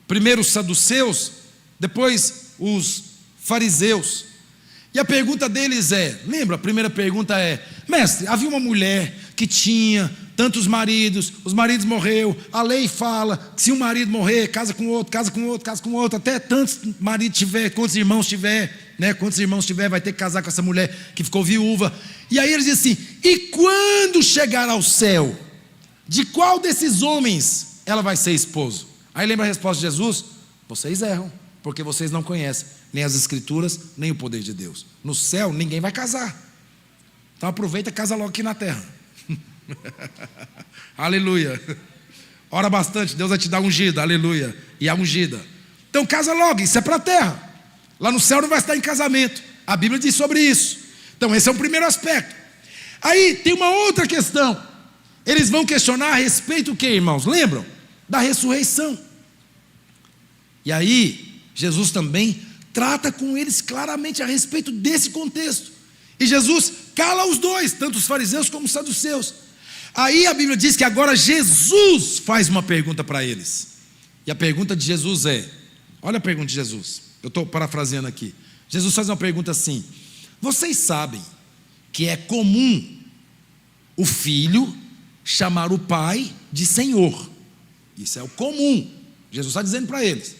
Primeiro os saduceus, depois os fariseus. E a pergunta deles lembra? A primeira pergunta mestre, havia uma mulher que tinha tantos maridos, os maridos morreram, a lei fala que se um marido morrer, casa com outro, casa com outro, casa com outro, até tantos maridos tiver, quantos irmãos tiver, vai ter que casar com essa mulher que ficou viúva. E aí eles dizem assim: e quando chegar ao céu, de qual desses homens ela vai ser esposo? Aí lembra a resposta de Jesus? Vocês erram, porque vocês não conhecem nem as escrituras, nem o poder de Deus. No céu ninguém vai casar. Então aproveita e casa logo aqui na terra. Aleluia. Ora bastante, Deus vai te dar ungida, aleluia. E a ungida. Então casa logo, isso é para a terra. Lá no céu não vai estar em casamento. A Bíblia diz sobre isso. Então esse é o primeiro aspecto. Aí tem uma outra questão. Eles vão questionar a respeito do que, irmãos? Lembram? Da ressurreição. E aí Jesus também trata com eles claramente a respeito desse contexto. E Jesus cala os dois, tanto os fariseus como os saduceus. Aí a Bíblia diz que agora Jesus faz uma pergunta para eles. E a pergunta de Jesus olha a pergunta de Jesus, eu estou parafraseando aqui. Jesus faz uma pergunta assim: vocês sabem que é comum o filho chamar o pai de Senhor? Isso é o comum. Jesus está dizendo para eles.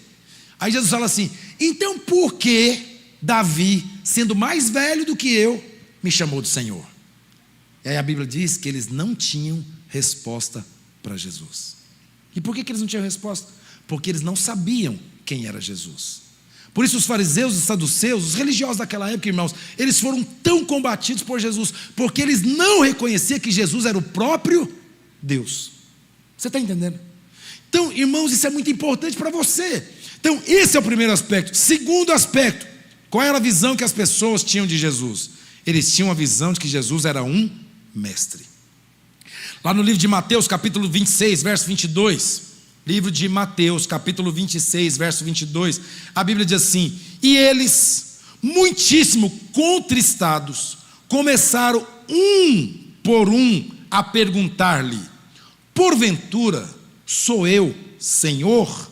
Aí Jesus fala assim: então por que Davi, sendo mais velho do que eu, me chamou de Senhor? E aí a Bíblia diz que eles não tinham resposta para Jesus. E por que eles não tinham resposta? Porque eles não sabiam quem era Jesus. Por isso os fariseus, os saduceus, os religiosos daquela época, irmãos, eles foram tão combatidos por Jesus, porque eles não reconheciam que Jesus era o próprio Deus. Você está entendendo? Então, irmãos, isso é muito importante para você. Então, esse é o primeiro aspecto. Segundo aspecto, qual era a visão que as pessoas tinham de Jesus? Eles tinham a visão de que Jesus era um mestre. Lá no livro de Mateus, capítulo 26, verso 22, livro de Mateus, capítulo 26, verso 22, a Bíblia diz assim: e eles, muitíssimo contristados, começaram um por um a perguntar-lhe: porventura sou eu, Senhor?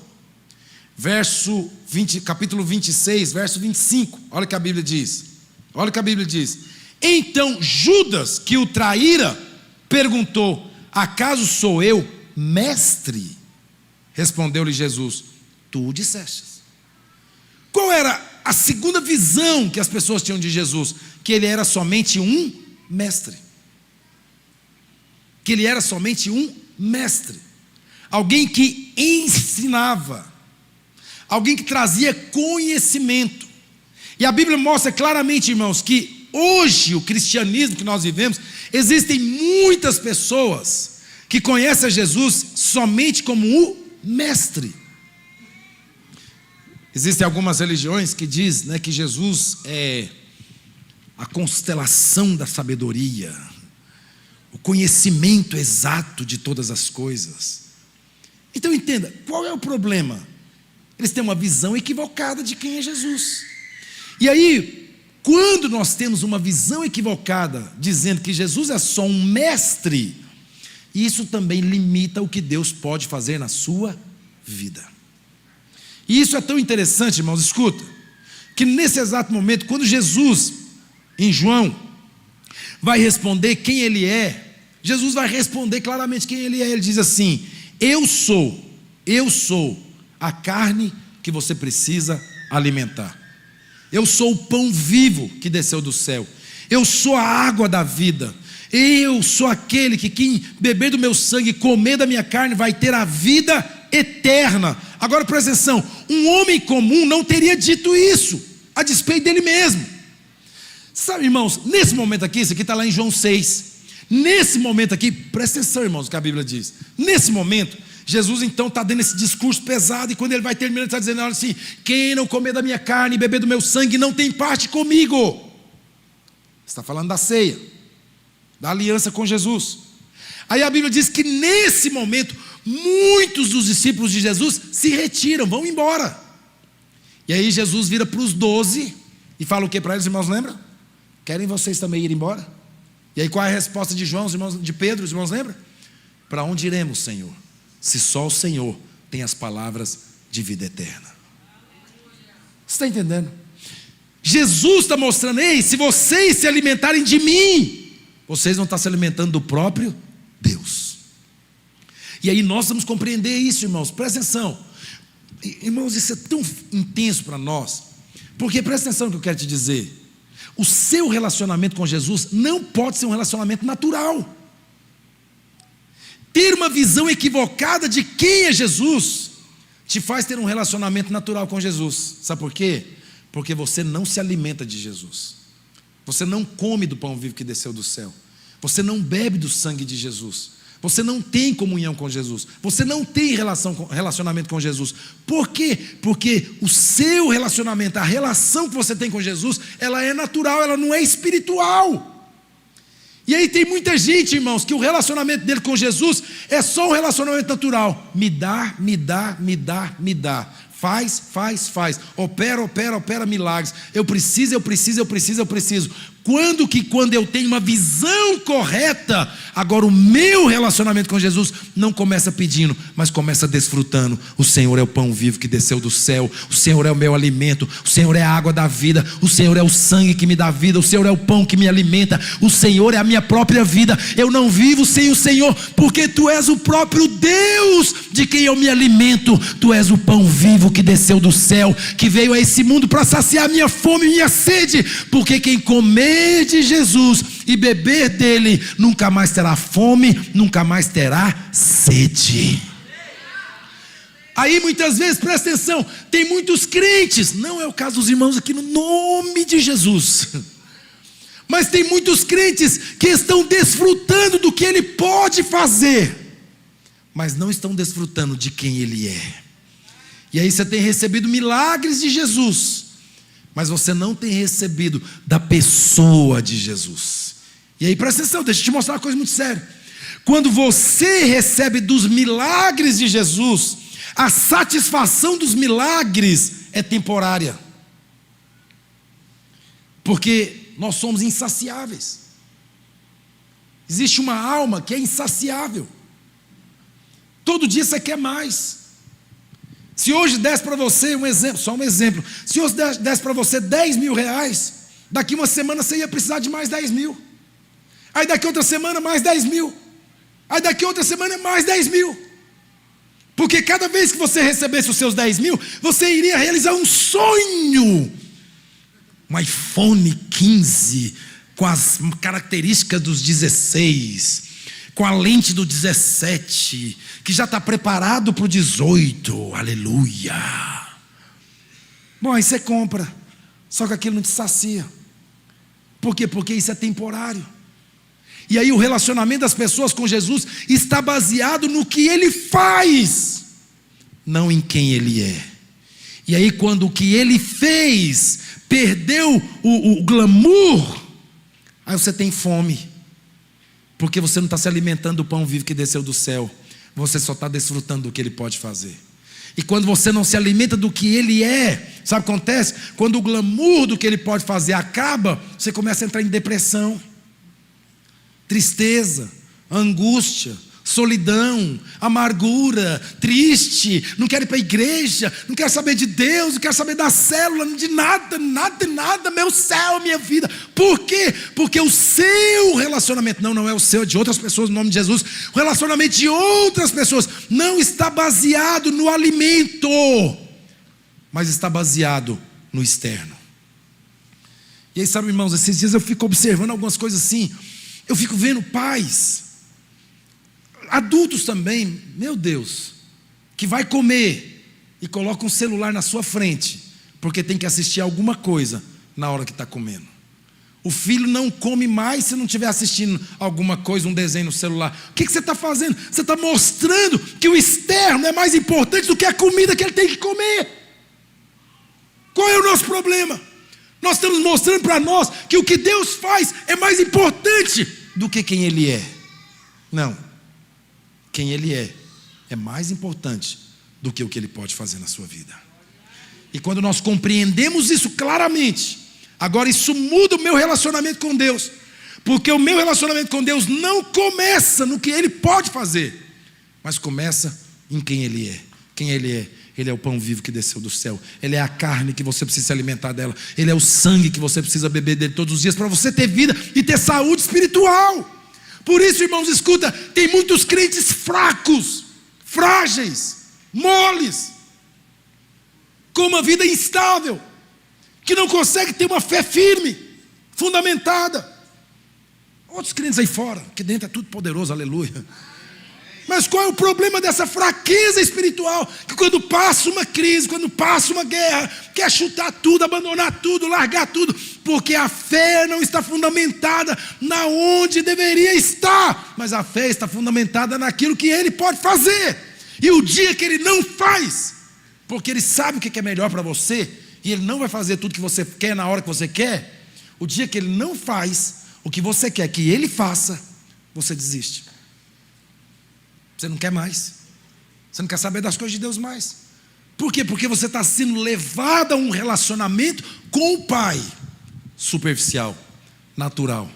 Capítulo 26, verso 25, olha o que a Bíblia diz. Olha o que a Bíblia diz. Então Judas, que o traíra, perguntou: acaso sou eu, mestre? Respondeu-lhe Jesus: tu o disseste. Qual era a segunda visão que as pessoas tinham de Jesus? Que ele era somente um mestre. Que ele era somente um mestre. Alguém que ensinava. Alguém que trazia conhecimento. E a Bíblia mostra claramente, irmãos, que hoje o cristianismo que nós vivemos, existem muitas pessoas que conhecem a Jesus somente como o mestre. Existem algumas religiões que dizem, que Jesus é a constelação da sabedoria, o conhecimento exato de todas as coisas. Então entenda, qual é o problema? Eles têm uma visão equivocada de quem é Jesus. E aí, quando nós temos uma visão equivocada, dizendo que Jesus é só um mestre, isso também limita o que Deus pode fazer na sua vida. E isso é tão interessante, irmãos, escuta, que nesse exato momento, quando Jesus, em João, vai responder quem ele é, Jesus vai responder claramente quem ele é. Ele diz assim: eu sou a carne que você precisa alimentar. Eu sou o pão vivo que desceu do céu. Eu sou a água da vida. Eu sou aquele que quem beber do meu sangue e comer da minha carne vai ter a vida eterna. Agora presta atenção, um homem comum não teria dito isso, a despeito dele mesmo. Sabe, irmãos, nesse momento aqui, isso aqui está lá em João 6. Nesse momento aqui, presta atenção, irmãos, o que a Bíblia diz. Nesse momento, Jesus então está dando esse discurso pesado, e quando ele vai terminar, ele está dizendo assim: quem não comer da minha carne e beber do meu sangue não tem parte comigo. Está falando da ceia, da aliança com Jesus. Aí a Bíblia diz que nesse momento, muitos dos discípulos de Jesus se retiram, vão embora. E aí Jesus vira para os 12 e fala o que para eles, irmãos, lembram? Querem vocês também ir embora? E aí qual é a resposta de João, os irmãos, de Pedro, os irmãos lembram? Para onde iremos, Senhor? Se só o Senhor tem as palavras de vida eterna. Você está entendendo? Jesus está mostrando: ei, se vocês se alimentarem de mim, vocês vão estar se alimentando do próprio Deus. E aí nós vamos compreender isso, irmãos. Presta atenção, irmãos, isso é tão intenso para nós, porque presta atenção no que eu quero te dizer. O seu relacionamento com Jesus não pode ser um relacionamento natural. Ter uma visão equivocada de quem é Jesus te faz ter um relacionamento natural com Jesus. Sabe por quê? Porque você não se alimenta de Jesus. Você não come do pão vivo que desceu do céu. Você não bebe do sangue de Jesus. Você não tem comunhão com Jesus. Você não tem relacionamento com Jesus. Por quê? Porque o seu relacionamento, a relação que você tem com Jesus, ela é natural, ela não é espiritual. E aí tem muita gente, irmãos, que o relacionamento dele com Jesus é só um relacionamento natural. Me dá, me dá, me dá, me dá. Faz, faz, faz. Opera, opera, opera milagres. Eu preciso, eu preciso, eu preciso, eu preciso. Quando eu tenho uma visão correta, agora o meu relacionamento com Jesus não começa pedindo, mas começa desfrutando. O Senhor é o pão vivo que desceu do céu. O Senhor é o meu alimento. O Senhor é a água da vida. O Senhor é o sangue que me dá vida. O Senhor é o pão que me alimenta. O Senhor é a minha própria vida. Eu não vivo sem o Senhor, porque Tu és o próprio Deus de quem eu me alimento. Tu és o pão vivo que desceu do céu, que veio a esse mundo para saciar minha fome e minha sede, porque quem comer de Jesus e beber dele nunca mais terá fome, nunca mais terá sede. Aí muitas vezes, presta atenção, tem muitos crentes, não é o caso dos irmãos aqui no nome de Jesus, mas tem muitos crentes que estão desfrutando do que Ele pode fazer, mas não estão desfrutando de quem Ele é. E aí você tem recebido milagres de Jesus, mas você não tem recebido da pessoa de Jesus. E aí presta atenção, deixa eu te mostrar uma coisa muito séria. Quando você recebe dos milagres de Jesus, a satisfação dos milagres é temporária, porque nós somos insaciáveis. Existe uma alma que é insaciável. Todo dia você quer mais. Se hoje desse para você um exemplo, só um exemplo, se hoje desse para você 10 mil reais, daqui uma semana você ia precisar de mais 10 mil. Aí daqui outra semana mais 10 mil. Aí daqui outra semana mais 10 mil. Porque cada vez que você recebesse os seus 10 mil, você iria realizar um sonho. Um iPhone 15, com as características dos 16, com a lente do 17, que já está preparado para o 18, aleluia. Bom, aí você compra, só que aquilo não te sacia. Por quê? Porque isso é temporário. E aí o relacionamento das pessoas com Jesus está baseado no que Ele faz, não em quem Ele é. E aí quando o que Ele fez perdeu o glamour, aí você tem fome, porque você não está se alimentando do pão vivo que desceu do céu, você só está desfrutando do que Ele pode fazer. E quando você não se alimenta do que Ele é, sabe o que acontece? Quando o glamour do que Ele pode fazer acaba, você começa a entrar em depressão, tristeza, angústia, solidão, amargura, triste, não quero ir para a igreja, não quero saber de Deus, não quero saber da célula, de nada, meu céu, minha vida. Por quê? Porque o seu relacionamento, não é o seu, é de outras pessoas, no nome de Jesus, o relacionamento de outras pessoas não está baseado no alimento, mas está baseado no externo. E aí, sabe, irmãos, esses dias eu fico observando algumas coisas assim, eu fico vendo pais, adultos também, meu Deus, que vai comer e coloca um celular na sua frente, porque tem que assistir alguma coisa na hora que está comendo. O filho não come mais se não estiver assistindo alguma coisa, um desenho no celular. O que você está fazendo? Você está mostrando que o externo é mais importante do que a comida que ele tem que comer. Qual é o nosso problema? Nós estamos mostrando para nós que o que Deus faz é mais importante do que quem Ele é. Não. Quem Ele é mais importante do que o que Ele pode fazer na sua vida. E quando nós compreendemos isso claramente, agora isso muda o meu relacionamento com Deus, porque o meu relacionamento com Deus não começa no que Ele pode fazer, mas começa em quem Ele é. Quem Ele é? Ele é o pão vivo que desceu do céu. Ele é a carne que você precisa se alimentar dela. Ele é o sangue que você precisa beber dele todos os dias para você ter vida e ter saúde espiritual. Por isso, irmãos, escuta, tem muitos crentes fracos, frágeis, moles, com uma vida instável, que não consegue ter uma fé firme, fundamentada. Outros crentes aí fora, que dentro é tudo poderoso, aleluia. Mas qual é o problema dessa fraqueza espiritual? Que quando passa uma crise, quando passa uma guerra, quer chutar tudo, abandonar tudo, largar tudo, porque a fé não está fundamentada na onde deveria estar, mas a fé está fundamentada naquilo que Ele pode fazer. E o dia que Ele não faz, porque Ele sabe o que é melhor para você, e Ele não vai fazer tudo que você quer na hora que você quer, o dia que Ele não faz o que você quer que Ele faça, você desiste. Você não quer mais. Você não quer saber das coisas de Deus mais. Por quê? Porque você está sendo levado a um relacionamento com o Pai superficial, natural.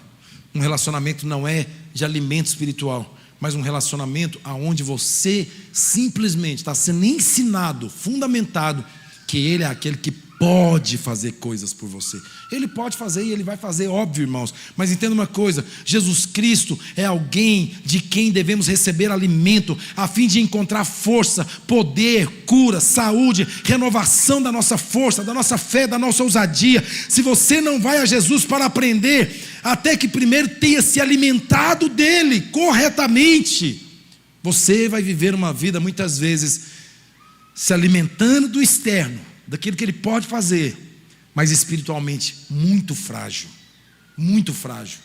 Um relacionamento não é de alimento espiritual, mas um relacionamento onde você simplesmente está sendo ensinado, fundamentado, que Ele é aquele que pode fazer coisas por você. Ele pode fazer e Ele vai fazer, óbvio, irmãos. Mas entenda uma coisa, Jesus Cristo é alguém de quem devemos receber alimento, a fim de encontrar força, poder, cura, saúde, renovação da nossa força, da nossa fé, da nossa ousadia. Se você não vai a Jesus para aprender, até que primeiro tenha se alimentado dEle corretamente, você vai viver uma vida muitas vezes se alimentando do externo, daquilo que ele pode fazer, mas espiritualmente muito frágil, muito frágil.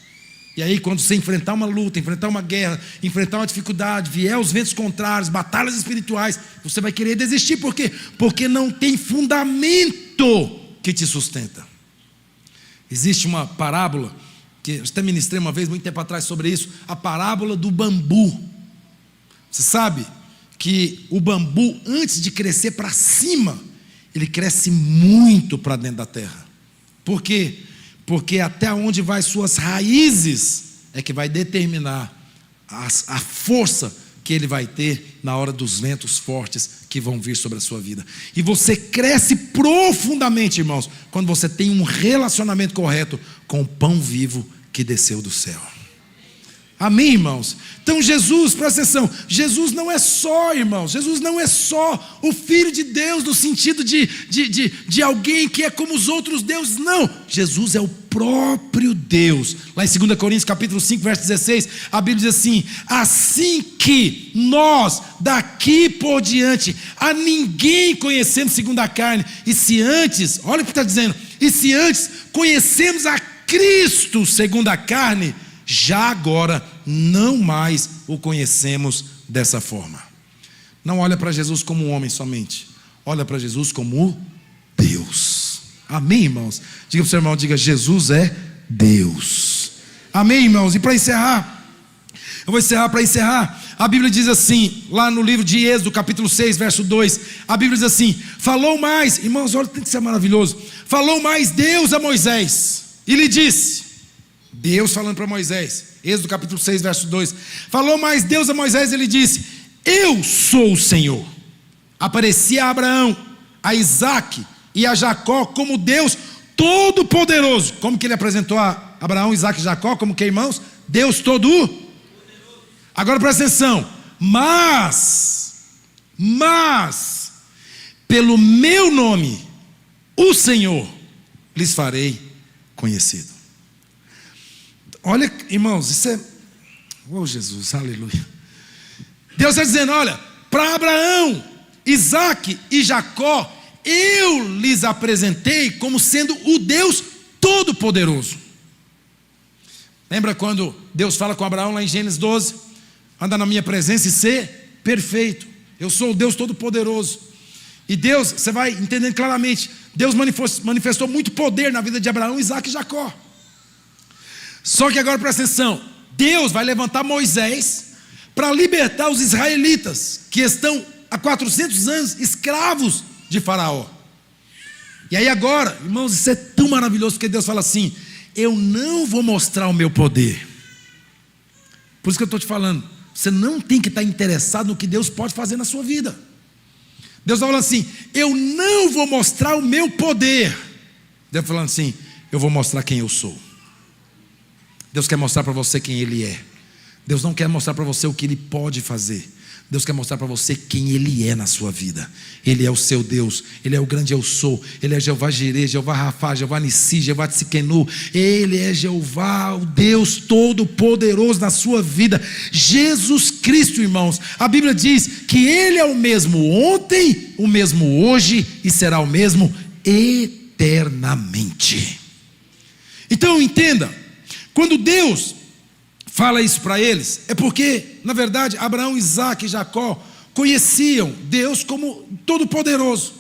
E aí quando você enfrentar uma luta, enfrentar uma guerra, enfrentar uma dificuldade, vier os ventos contrários, batalhas espirituais, você vai querer desistir. Por quê? Porque não tem fundamento que te sustenta. Existe uma parábola, que eu até ministrei uma vez, muito tempo atrás, sobre isso, a parábola do bambu. Você sabe que o bambu, antes de crescer para cima, ele cresce muito para dentro da terra. Por quê? Porque até onde vai suas raízes é que vai determinar a força que ele vai ter na hora dos ventos fortes que vão vir sobre a sua vida. E você cresce profundamente, irmãos, quando você tem um relacionamento correto com o pão vivo que desceu do céu. Amém, irmãos? Então Jesus, presta atenção, Jesus não é só, irmãos, Jesus não é só o Filho de Deus no sentido de alguém que é como os outros deuses, não. Jesus é o próprio Deus. Lá em 2 Coríntios capítulo 5, verso 16, a Bíblia diz assim: assim que nós daqui por diante a ninguém conhecemos segundo a carne, e se antes, olha o que está dizendo, e se antes conhecemos a Cristo segundo a carne, já agora não mais o conhecemos dessa forma. Não olha para Jesus como um homem somente, olha para Jesus como Deus. Amém, irmãos? Diga para o seu irmão, diga: Jesus é Deus. Amém, irmãos? E para encerrar, eu vou encerrar. Para encerrar, a Bíblia diz assim, lá no livro de Êxodo, capítulo 6, verso 2, a Bíblia diz assim: falou mais, irmãos, olha, tem que ser maravilhoso. Falou mais Deus a Moisés e lhe disse, Deus falando para Moisés, Êxodo capítulo 6, verso 2, falou mais Deus a Moisés e ele disse: eu sou o Senhor. Aparecia a Abraão, a Isaque e a Jacó como Deus Todo-Poderoso. Como que ele apresentou a Abraão, Isaque e Jacó? Como que, irmãos? Deus Todo-Poderoso. Agora presta atenção, mas pelo meu nome, o Senhor, lhes farei conhecido. Olha, irmãos, isso é... oh Jesus, aleluia. Deus está dizendo, olha, para Abraão, Isaque e Jacó, eu lhes apresentei como sendo o Deus Todo-Poderoso. Lembra quando Deus fala com Abraão lá em Gênesis 12? Anda na minha presença e ser perfeito. Eu sou o Deus Todo-Poderoso. E Deus, você vai entendendo claramente, Deus manifestou muito poder na vida de Abraão, Isaque e Jacó. Só que agora presta atenção, Deus vai levantar Moisés para libertar os israelitas que estão há 400 anos escravos de Faraó. E aí agora, irmãos, isso é tão maravilhoso, porque Deus fala assim: eu não vou mostrar o meu poder. Por isso que eu estou te falando, você não tem que estar interessado no que Deus pode fazer na sua vida. Deus está falando assim: eu não vou mostrar o meu poder. Deus está falando assim: eu vou mostrar quem eu sou. Deus quer mostrar para você quem Ele é. Deus não quer mostrar para você o que Ele pode fazer. Deus quer mostrar para você quem Ele é na sua vida. Ele é o seu Deus, Ele é o grande eu sou. Ele é Jeová Jireh, Jeová Rafá, Jeová Nissi, Jeová Tzidkenu. Ele é Jeová, o Deus Todo-Poderoso na sua vida. Jesus Cristo, irmãos, a Bíblia diz que Ele é o mesmo ontem, o mesmo hoje e será o mesmo eternamente. Então entenda, quando Deus fala isso para eles, é porque, na verdade, Abraão, Isaque e Jacó conheciam Deus como Todo-Poderoso.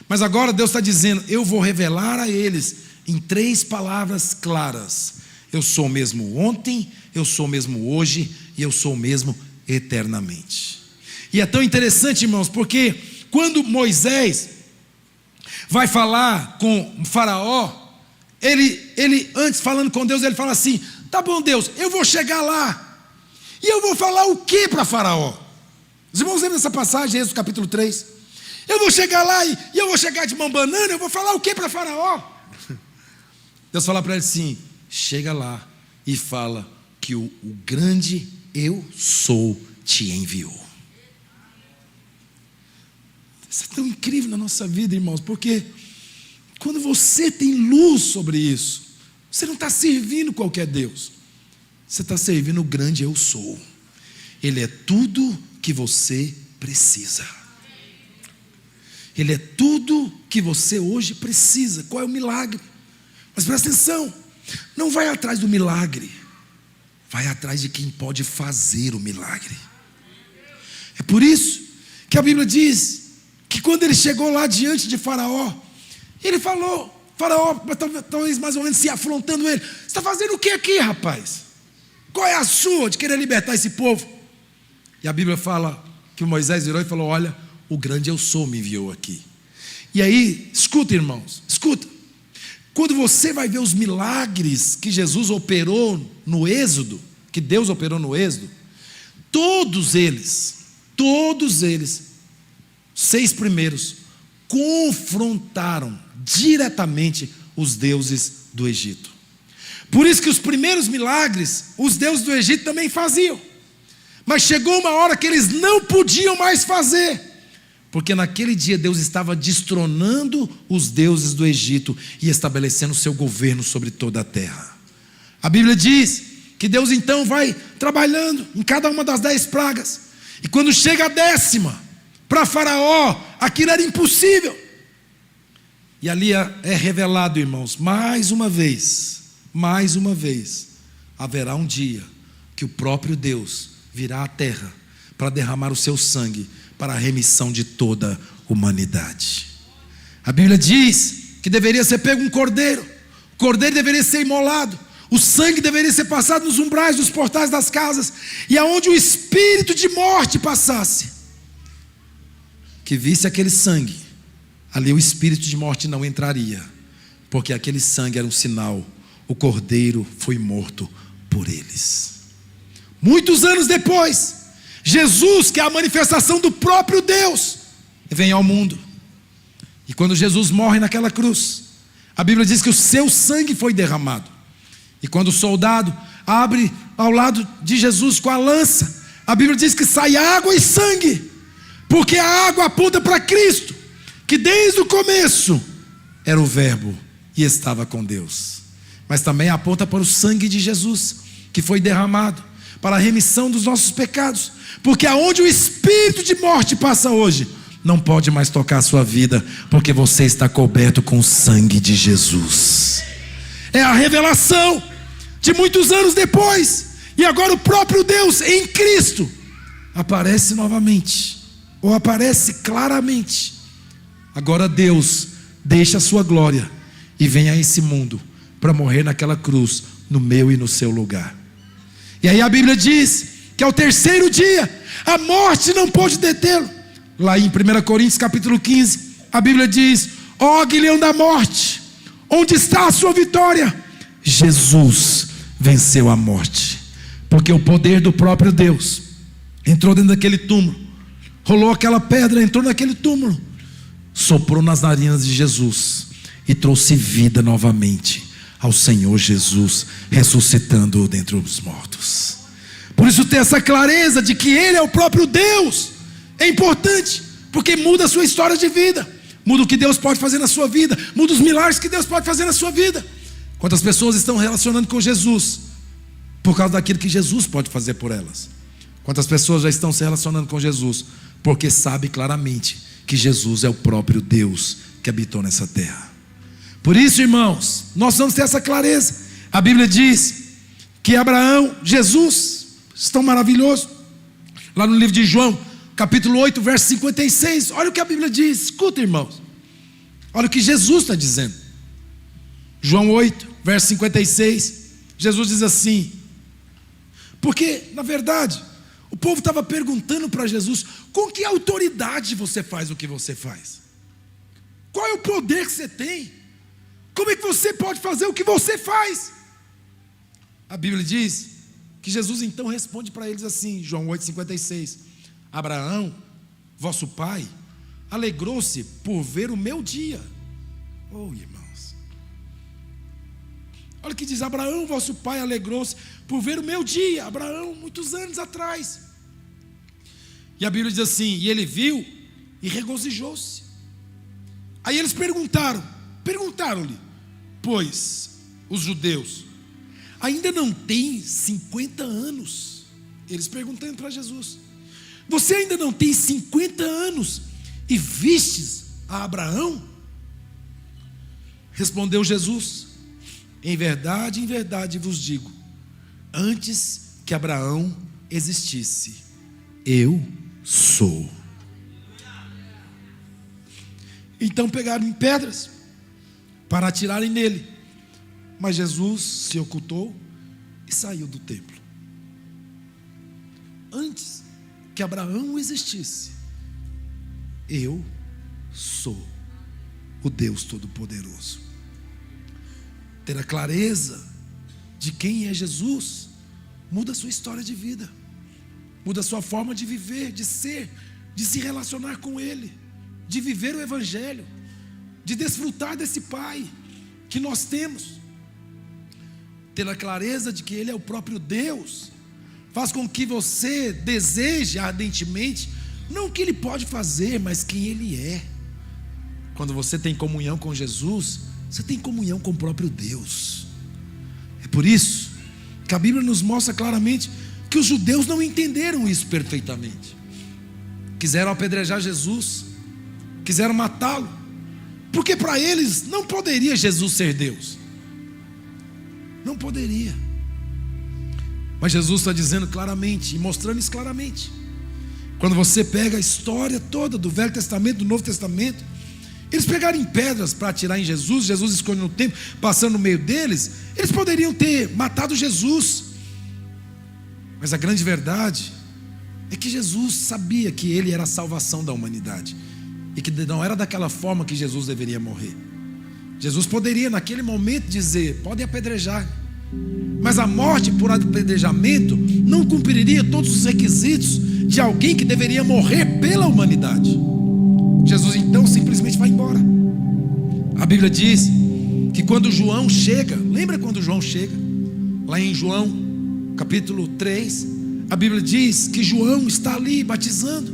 Mas agora Deus está dizendo: eu vou revelar a eles em 3 palavras claras: eu sou o mesmo ontem, eu sou o mesmo hoje e eu sou o mesmo eternamente. E é tão interessante, irmãos, porque quando Moisés vai falar com o Faraó, ele antes falando com Deus, ele fala assim: tá bom, Deus, eu vou chegar lá e eu vou falar o que para Faraó? Os irmãos lembram dessa passagem, Êxodo capítulo 3? Eu vou chegar lá e eu vou chegar de mão banana, eu vou falar o que para Faraó? Deus fala para ele assim: chega lá e fala que o grande eu sou te enviou. Isso é tão incrível na nossa vida, irmãos, porque quando você tem luz sobre isso, você não está servindo qualquer Deus, você está servindo o grande eu sou. Ele é tudo que você precisa. Ele é tudo que você hoje precisa. Qual é o milagre? Mas presta atenção, não vai atrás do milagre, vai atrás de quem pode fazer o milagre. É por isso que a Bíblia diz que quando ele chegou lá diante de Faraó, ele falou, Faraó, talvez mais ou menos se afrontando ele: você está fazendo o que aqui, rapaz? Qual é a sua de querer libertar esse povo? E a Bíblia fala que Moisés virou e falou: olha, o grande eu sou me enviou aqui. E aí, escuta, irmãos, escuta. Quando você vai ver os milagres que Jesus operou no Êxodo, que Deus operou no Êxodo, todos eles, 6 primeiros, confrontaram diretamente os deuses do Egito. Por isso que os primeiros milagres, os deuses do Egito também faziam. Mas chegou uma hora que eles não podiam mais fazer, porque naquele dia Deus estava destronando os deuses do Egito e estabelecendo o seu governo sobre toda a terra. A Bíblia diz que Deus então vai trabalhando em cada uma das 10 pragas. E quando chega a 10ª, para Faraó, aquilo era impossível. E ali é revelado, irmãos, mais uma vez, haverá um dia que o próprio Deus virá à terra para derramar o seu sangue para a remissão de toda a humanidade. A Bíblia diz que deveria ser pego um cordeiro, o cordeiro deveria ser imolado, o sangue deveria ser passado nos umbrais dos portais das casas, e aonde o espírito de morte passasse, que visse aquele sangue, ali o espírito de morte não entraria, porque aquele sangue era um sinal: o cordeiro foi morto por eles. Muitos anos depois, Jesus, que é a manifestação do próprio Deus, vem ao mundo. E quando Jesus morre naquela cruz, a Bíblia diz que o seu sangue foi derramado. E quando o soldado abre ao lado de Jesus com a lança, a Bíblia diz que sai água e sangue, porque a água aponta para Cristo, que desde o começo era o Verbo e estava com Deus. Mas também aponta para o sangue de Jesus, que foi derramado para a remissão dos nossos pecados, porque aonde o espírito de morte passa hoje, não pode mais tocar a sua vida, porque você está coberto com o sangue de Jesus. É a revelação de muitos anos depois, e agora o próprio Deus em Cristo aparece novamente, ou aparece claramente. Agora Deus deixa a sua glória e vem a esse mundo para morrer naquela cruz, no meu e no seu lugar. E aí a Bíblia diz que ao 3º dia, a morte não pôde detê-lo. Lá em 1 Coríntios capítulo 15, a Bíblia diz: ó aguilhão da morte, onde está a sua vitória? Jesus venceu a morte, porque o poder do próprio Deus entrou dentro daquele túmulo, rolou aquela pedra, entrou naquele túmulo, soprou nas narinas de Jesus e trouxe vida novamente ao Senhor Jesus, ressuscitando-o dentre os mortos. Por isso ter essa clareza de que Ele é o próprio Deus é importante, porque muda a sua história de vida, muda o que Deus pode fazer na sua vida, muda os milagres que Deus pode fazer na sua vida. Quantas pessoas estão relacionando com Jesus por causa daquilo que Jesus pode fazer por elas? Quantas pessoas já estão se relacionando com Jesus porque sabe claramente que Jesus é o próprio Deus que habitou nessa terra? Por isso, irmãos, nós vamos ter essa clareza. A Bíblia diz que Abraão, Jesus, tão maravilhoso, lá no livro de João, capítulo 8, verso 56, olha o que a Bíblia diz, escuta, irmãos, olha o que Jesus está dizendo. João 8, verso 56, Jesus diz assim, porque, na verdade, o povo estava perguntando para Jesus: com que autoridade você faz o que você faz? Qual é o poder que você tem? Como é que você pode fazer o que você faz? A Bíblia diz que Jesus então responde para eles assim, João 8,56: Abraão, vosso pai, alegrou-se por ver o meu dia. Oh, irmãos, olha o que diz: Abraão, vosso pai, alegrou-se por ver o meu dia. Abraão, muitos anos atrás. E a Bíblia diz assim: e ele viu e regozijou-se. Aí eles perguntaram-lhe, pois os judeus ainda não têm 50 anos. Eles perguntando para Jesus: você ainda não tem 50 anos e vistes a Abraão? Respondeu Jesus: em verdade vos digo, antes que Abraão existisse, eu sou. Então pegaram em pedras para atirarem nele, mas Jesus se ocultou e saiu do templo. Antes que Abraão existisse, eu sou o Deus Todo-Poderoso. Ter a clareza de quem é Jesus muda a sua história de vida, muda a sua forma de viver, de ser, de se relacionar com Ele, de viver o Evangelho, de desfrutar desse Pai que nós temos. Ter a clareza de que Ele é o próprio Deus faz com que você deseje ardentemente não o que Ele pode fazer, mas quem Ele é. Quando você tem comunhão com Jesus, você tem comunhão com o próprio Deus. É por isso que a Bíblia nos mostra claramente que os judeus não entenderam isso perfeitamente. Quiseram apedrejar Jesus, quiseram matá-lo, porque para eles não poderia Jesus ser Deus. Não poderia. Mas Jesus está dizendo claramente e mostrando isso claramente. Quando você pega a história toda do Velho Testamento, do Novo Testamento, eles pegaram em pedras para atirar em Jesus. Jesus esconde no templo, passando no meio deles. Eles poderiam ter matado Jesus, mas a grande verdade é que Jesus sabia que Ele era a salvação da humanidade, e que não era daquela forma que Jesus deveria morrer. Jesus poderia naquele momento dizer: podem apedrejar, mas a morte por apedrejamento não cumpriria todos os requisitos de alguém que deveria morrer pela humanidade. Jesus então simplesmente vai embora. A Bíblia diz que quando João chega, lembra quando João chega? Lá em João capítulo 3, a Bíblia diz que João está ali batizando.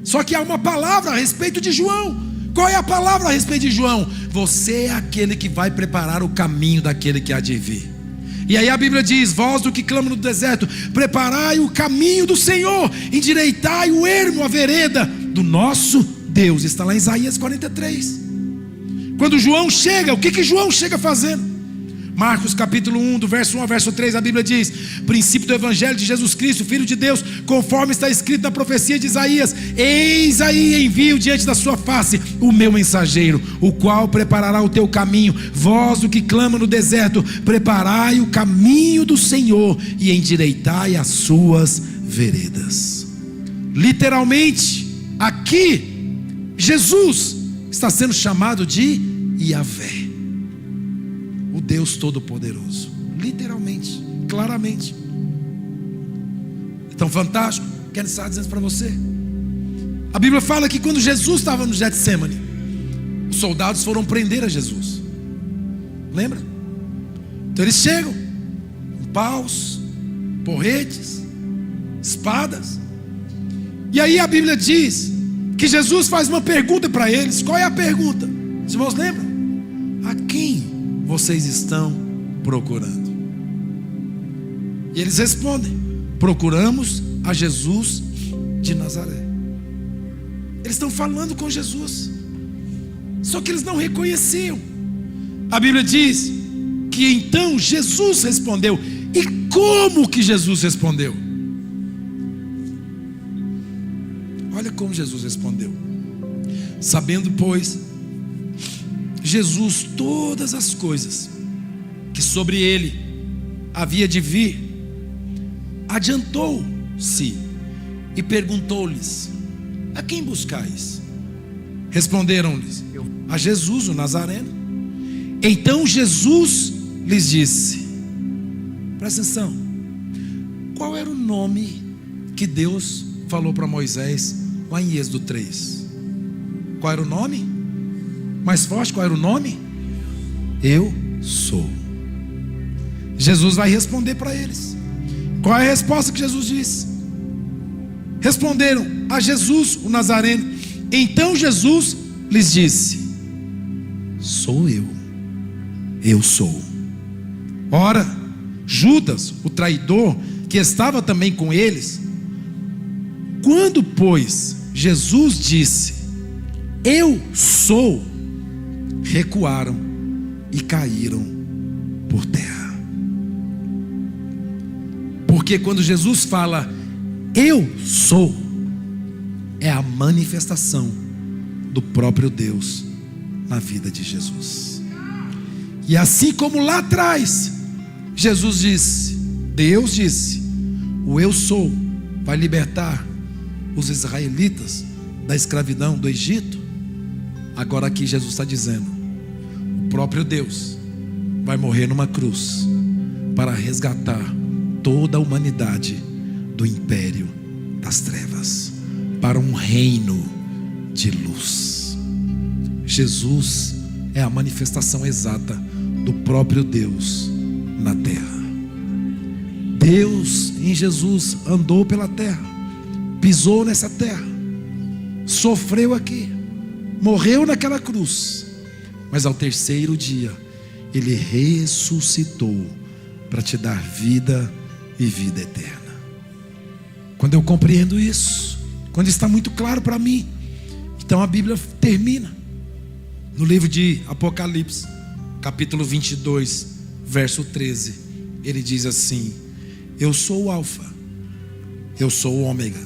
Só que há uma palavra a respeito de João. Qual é a palavra a respeito de João? Você é aquele que vai preparar o caminho daquele que há de vir. E aí a Bíblia diz: vós do que clama no deserto, preparai o caminho do Senhor, endireitai o ermo, a vereda do nosso Deus. Está lá em Isaías 43. Quando João chega, o que João chega fazendo? Marcos capítulo 1, do verso 1 ao verso 3, a Bíblia diz: princípio do Evangelho de Jesus Cristo, Filho de Deus, conforme está escrito na profecia de Isaías: eis aí envio diante da sua face o meu mensageiro, o qual preparará o teu caminho. Vós do que clama no deserto, preparai o caminho do Senhor e endireitai as suas veredas. Literalmente, aqui Jesus está sendo chamado de Yahvé, o Deus Todo-Poderoso. Literalmente, claramente. Então, fantástico. Quero estar dizendo para você. A Bíblia fala que quando Jesus estava no Getsemane, os soldados foram prender a Jesus. Lembra? Então eles chegam com paus, porretes, espadas. E aí a Bíblia diz que Jesus faz uma pergunta para eles. Qual é a pergunta? Os irmãos lembram? A quem vocês estão procurando? E eles respondem: procuramos a Jesus de Nazaré. Eles estão falando com Jesus, só que eles não reconheciam. A Bíblia diz que então Jesus respondeu. E como que Jesus respondeu? Olha como Jesus respondeu: sabendo, pois, Jesus todas as coisas que sobre ele havia de vir, adiantou-se e perguntou-lhes: a quem buscais? Responderam-lhes: a Jesus o Nazareno. Então Jesus lhes disse, presta atenção, qual era o nome que Deus falou para Moisés lá em Êxodo 3? Qual era o nome? Mais forte, qual era o nome? Eu sou. Jesus vai responder para eles. Qual é a resposta que Jesus disse? Responderam: a Jesus o Nazareno. Então Jesus lhes disse: sou eu sou. Ora, Judas, o traidor, que estava também com eles, quando pois Jesus disse: eu sou, recuaram e caíram por terra. Porque quando Jesus fala eu sou, é a manifestação do próprio Deus na vida de Jesus. E assim como lá atrás Jesus disse, Deus disse, o eu sou vai libertar os israelitas da escravidão do Egito. Agora aqui Jesus está dizendo, o próprio Deus vai morrer numa cruz para resgatar toda a humanidade do império das trevas para um reino de luz. Jesus é a manifestação exata do próprio Deus na terra. Deus em Jesus andou pela terra, pisou nessa terra, sofreu aqui, morreu naquela cruz, mas ao terceiro dia Ele ressuscitou para te dar vida e vida eterna. Quando eu compreendo isso, quando está muito claro para mim, então a Bíblia termina no livro de Apocalipse, capítulo 22, verso 13. Ele diz assim: eu sou o Alfa, eu sou o Ômega,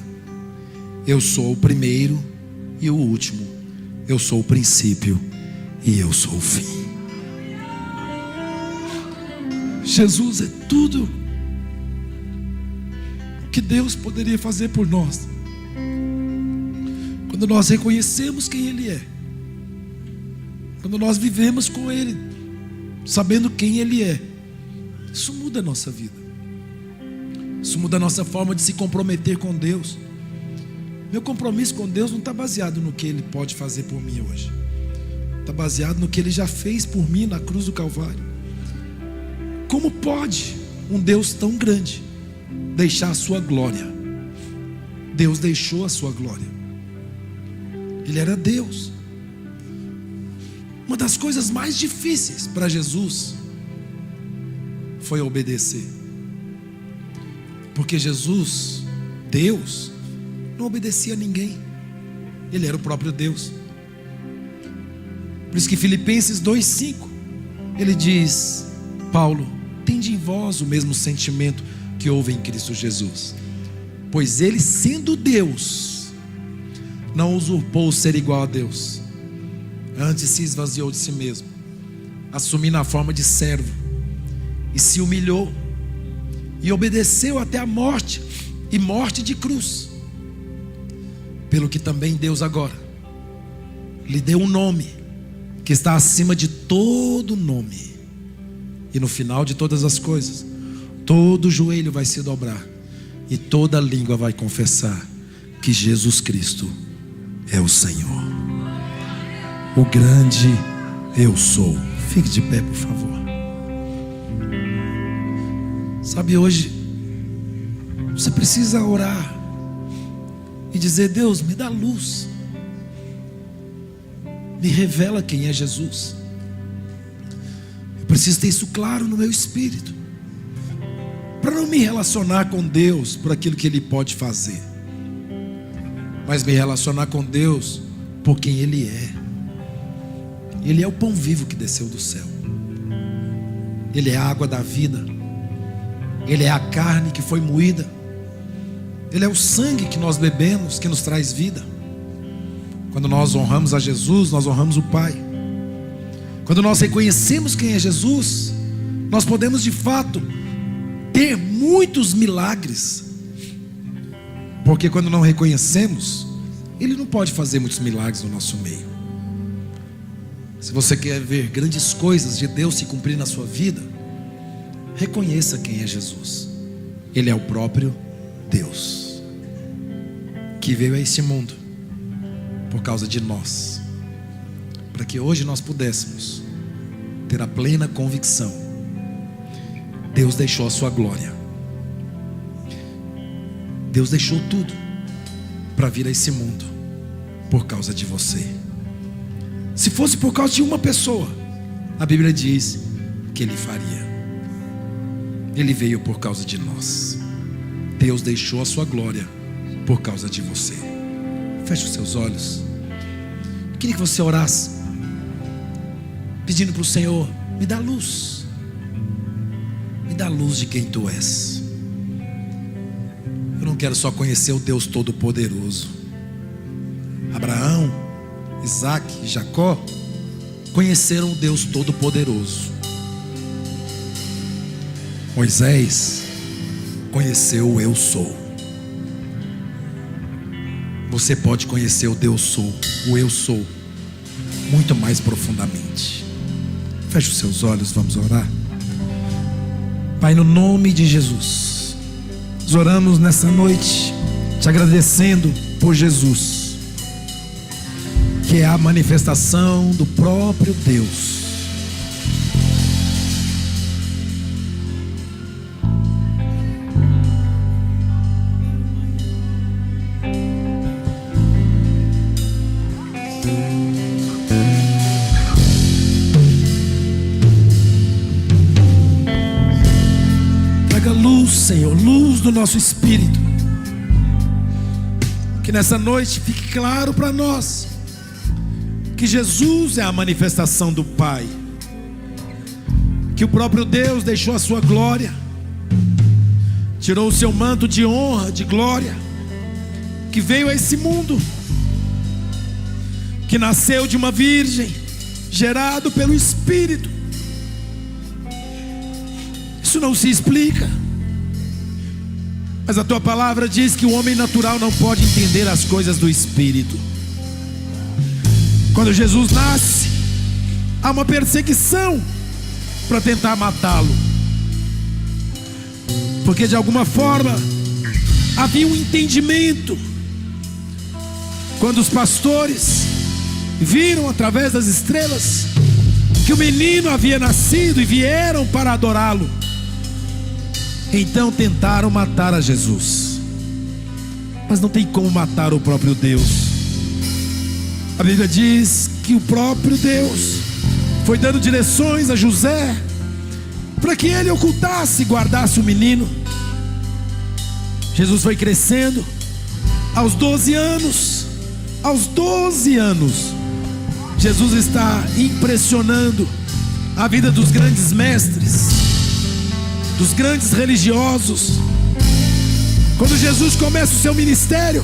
eu sou o primeiro e o último, eu sou o princípio e eu sou o fim. Jesus é tudo o que Deus poderia fazer por nós. Quando nós reconhecemos quem Ele é, quando nós vivemos com Ele, sabendo quem Ele é, isso muda a nossa vida. Isso muda a nossa forma de se comprometer com Deus. Meu compromisso com Deus não está baseado no que Ele pode fazer por mim hoje. Está baseado no que Ele já fez por mim na cruz do Calvário. Como pode um Deus tão grande deixar a sua glória? Deus deixou a sua glória. Ele era Deus. Uma das coisas mais difíceis para Jesus foi obedecer. Porque Jesus, Deus, não obedecia a ninguém. Ele era o próprio Deus. Por isso que Filipenses 2,5 ele diz: Paulo, tende em vós o mesmo sentimento que houve em Cristo Jesus, pois Ele, sendo Deus, não usurpou o ser igual a Deus, antes se esvaziou de si mesmo, assumindo a forma de servo, e se humilhou e obedeceu até a morte, e morte de cruz. Pelo que também Deus agora lhe deu um nome que está acima de todo nome, e no final de todas as coisas todo joelho vai se dobrar e toda língua vai confessar que Jesus Cristo é o Senhor, o grande eu sou. Fique de pé, por favor. Sabe, hoje você precisa orar e dizer: Deus, me dá luz, me revela quem é Jesus. Eu preciso ter isso claro no meu espírito, para não me relacionar com Deus por aquilo que Ele pode fazer, mas me relacionar com Deus por quem Ele é. Ele é o pão vivo que desceu do céu, Ele é a água da vida, Ele é a carne que foi moída, Ele é o sangue que nós bebemos, que nos traz vida. Quando nós honramos a Jesus, nós honramos o Pai. Quando nós reconhecemos quem é Jesus, nós podemos de fato ter muitos milagres. Porque quando não reconhecemos, Ele não pode fazer muitos milagres no nosso meio. Se você quer ver grandes coisas de Deus se cumprir na sua vida, reconheça quem é Jesus. Ele é o próprio Deus, que veio a este mundo por causa de nós, para que hoje nós pudéssemos ter a plena convicção: Deus deixou a sua glória, Deus deixou tudo para vir a esse mundo por causa de você. Se fosse por causa de uma pessoa, a Bíblia diz que Ele faria. Ele veio por causa de nós. Deus deixou a sua glória por causa de você. Feche os seus olhos. queria que você orasse, pedindo para o Senhor: me dá luz, me dá luz de quem tu és. Eu não quero só conhecer o Deus Todo-Poderoso. Abraão, Isaac e Jacó conheceram o Deus Todo-Poderoso. Moisés conheceu o Eu Sou. Você pode conhecer o Deus Sou, o Eu Sou, muito mais profundamente. Feche os seus olhos, vamos orar. Pai, no nome de Jesus, nós oramos nessa noite, te agradecendo por Jesus, que é a manifestação do próprio Deus. Senhor, luz do nosso espírito, que nessa noite fique claro para nós que Jesus é a manifestação do Pai, que o próprio Deus deixou a sua glória, tirou o seu manto de honra, de glória, que veio a esse mundo, que nasceu de uma virgem, gerado pelo Espírito. Isso não se explica, mas a tua palavra diz que o homem natural não pode entender as coisas do Espírito. Quando Jesus nasce, há uma perseguição para tentar matá-lo, porque de alguma forma havia um entendimento. Quando os pastores viram através das estrelas que o menino havia nascido e vieram para adorá-lo, então tentaram matar a Jesus. Mas não tem como matar o próprio Deus. A Bíblia diz que o próprio Deus foi dando direções a José para que ele ocultasse e guardasse o menino. Jesus foi crescendo. Aos 12 anos, Jesus está impressionando a vida dos grandes mestres, dos grandes religiosos. Quando Jesus começa o seu ministério,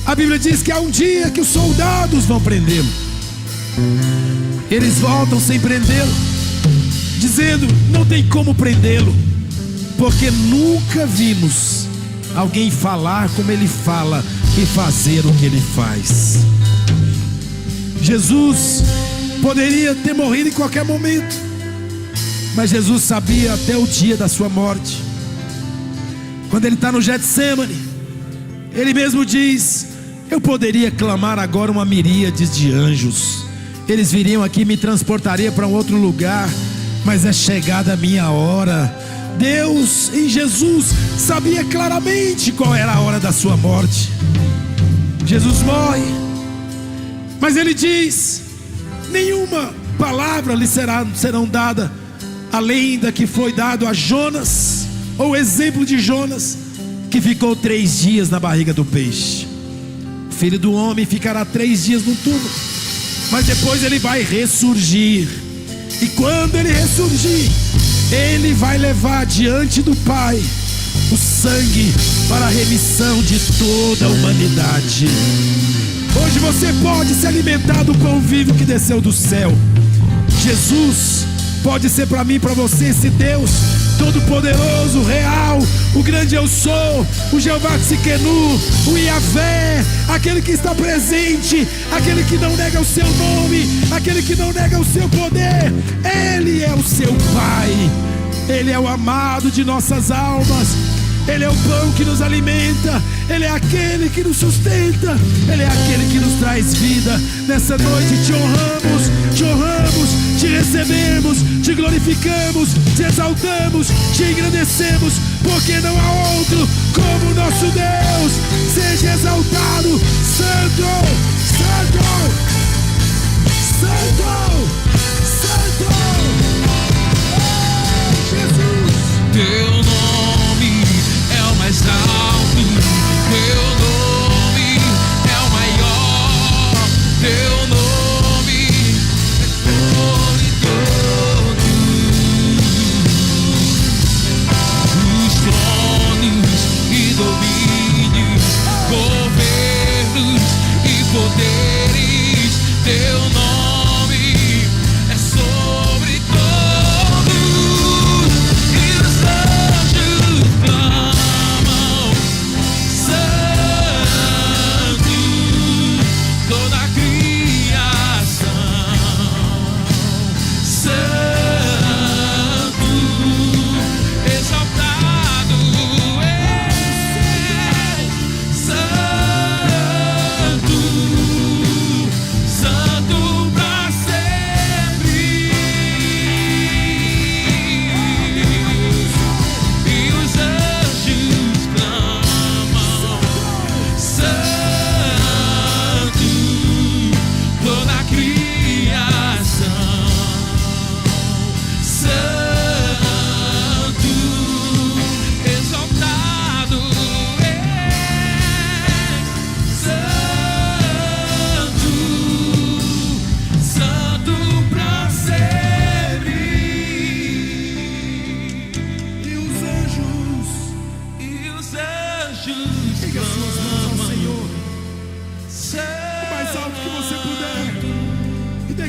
a Bíblia diz que há um dia que os soldados vão prendê-lo. Eles voltam sem prendê-lo, dizendo: não tem como prendê-lo, porque nunca vimos alguém falar como ele fala e fazer o que ele faz. Jesus poderia ter morrido em qualquer momento, mas Jesus sabia até o dia da sua morte. Quando ele está no Getsemane, ele mesmo diz: eu poderia clamar agora uma miríade de anjos, eles viriam aqui e me transportaria para um outro lugar, mas é chegada a minha hora. Deus em Jesus sabia claramente qual era a hora da sua morte. Jesus morre, mas ele diz: nenhuma palavra lhe serão dada além da que foi dado a Jonas, ou o exemplo de Jonas, que ficou 3 dias na barriga do peixe. O Filho do Homem ficará 3 dias no túmulo, mas depois ele vai ressurgir. E quando ele ressurgir, ele vai levar diante do Pai o sangue para a remissão de toda a humanidade. Hoje você pode se alimentar do pão vivo que desceu do céu. Jesus pode ser para mim e para você esse Deus Todo-Poderoso, real, o grande Eu Sou, o Jeová Tsidkenu, o Yahvé, aquele que está presente, aquele que não nega o seu nome, aquele que não nega o seu poder. Ele é o seu Pai, Ele é o amado de nossas almas, Ele é o pão que nos alimenta, Ele é aquele que nos sustenta, Ele é aquele que nos traz vida. Nessa noite te honramos, te recebemos, te glorificamos, te exaltamos, te engrandecemos, porque não há outro como o nosso Deus. Seja exaltado, Santo, Santo, Santo, Santo. Oh, Jesus. Teu nome é o mais alto, teu nome é o maior, teu nome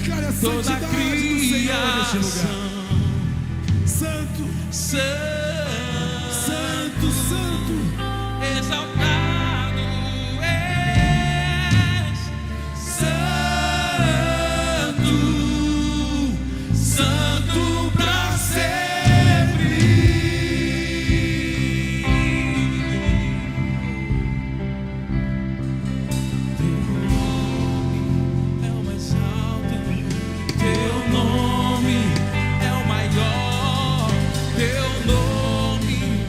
Declare a toda santidade do Senhor neste lugar. criação. Santo, santo, santo. Exaltado és, santo, santo pra sempre. Teu nome é o mais alto, teu nome é o maior, teu nome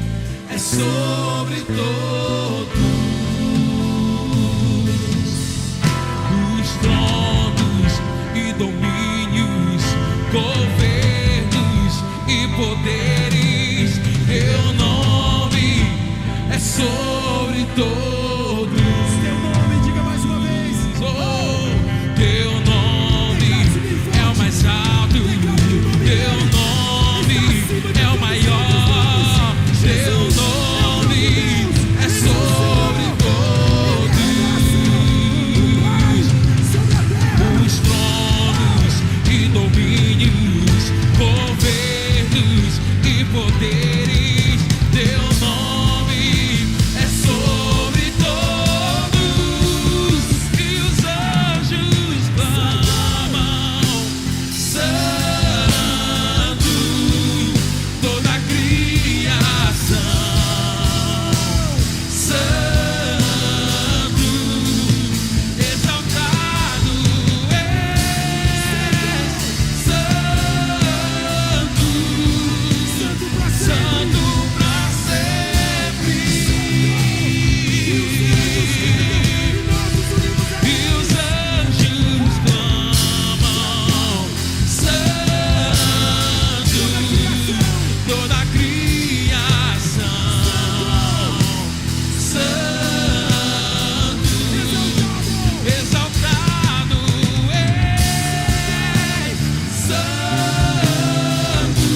é sobre todos os tronos e domínios, governos e poderes. Teu nome é sobre todos. Teu nome, diga mais uma vez. Oh, teu nome é o mais alto, teu nome é o maior, teu nome é sobre todos os tronos e domínios, governos e poderes. Teu nome é sobre todos e os anjos clamam: Santo, toda a criação. Santo, exaltado és, santo, santo pra sempre. E os anjos clamam: Santo, toda a criação. Santo, exaltado és, santo,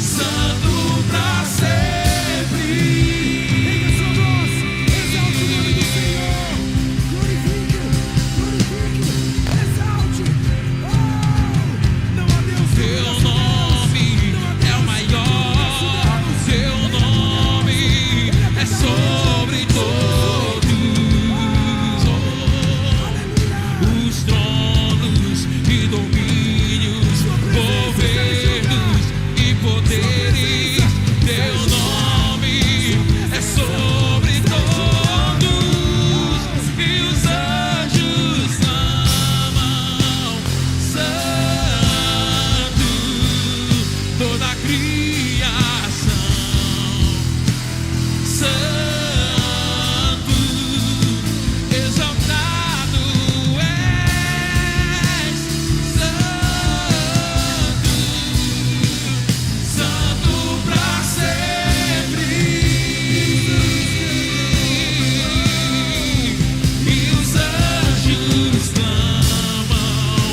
santo pra sempre. Erga sua voz, exalte o nome do Senhor. Glorifique, exalte. Oh, não há Deus como Teu nosso nome é o maior, teu nome é sobre todos os tronos e domínios, governos e poderes. Teu nome é sobre todos e os anjos clamam: Santo, toda a criação. Santo, exaltado és, santo, santo pra sempre. E os anjos clamam: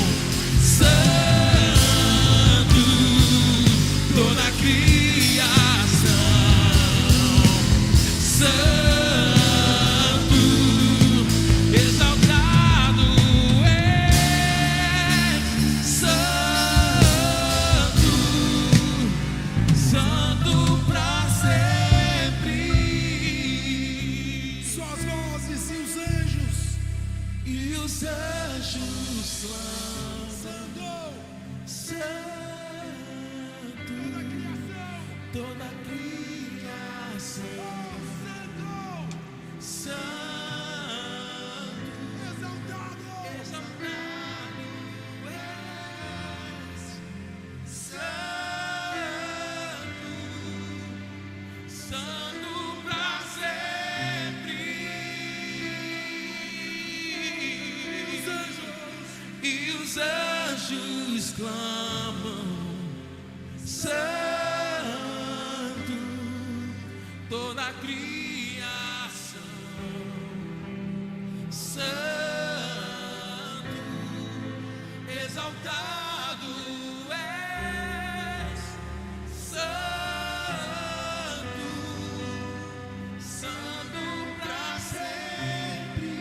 Santo, toda a criação. Santo, exaltado és, santo, santo pra sempre. Só as vozes e os anjos. E os anjos clamam: Santo, toda a criação. Santo, exaltado és, santo, santo pra sempre. E os anjos clamam: Santo, toda a criação. Santo, exaltado és, santo, santo pra sempre.